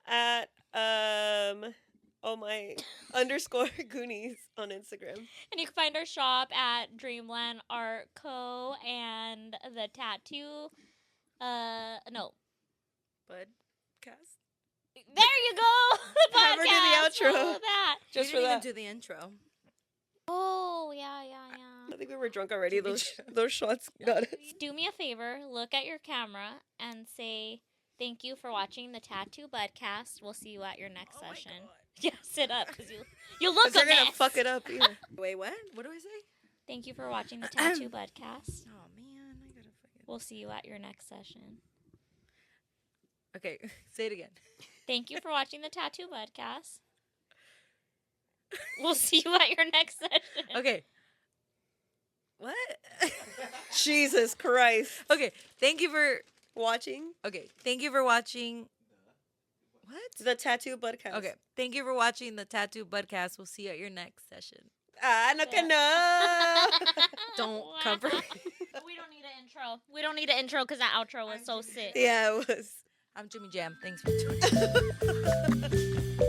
At my _Goonies on Instagram. And you can find our shop at Dreamland Art Co. and the tattoo. No. Budcast. There you go. The Have her do the podcast. outro. All of that. Just we for didn't that. even do the intro. Oh, yeah. I think we were drunk already. Those shots got us. Do me a favor. Look at your camera and say, Thank you for watching the Tattoo Budcast. We'll see you at your next Oh my session. God. Yeah, sit up because you look a They're mess. gonna fuck it up. Yeah. Wait, what? What do I say? Thank you for watching the Tattoo Budcast. Oh man, I gotta fucking. We'll see you at your next session. Okay, say it again. Thank you for watching the Tattoo Budcast. We'll see you at your next session. Okay. What? Jesus Christ. Okay, thank you for Watching Thank you for watching. What? the Tattoo Budcast. Okay, thank you for watching the Tattoo Budcast. We'll see you at your next session. Ah, no que no. Don't cover. We don't need an intro. We don't need an intro because that outro was so sick. Yeah, it was. I'm Jimmy Jam. Thanks for tuning in.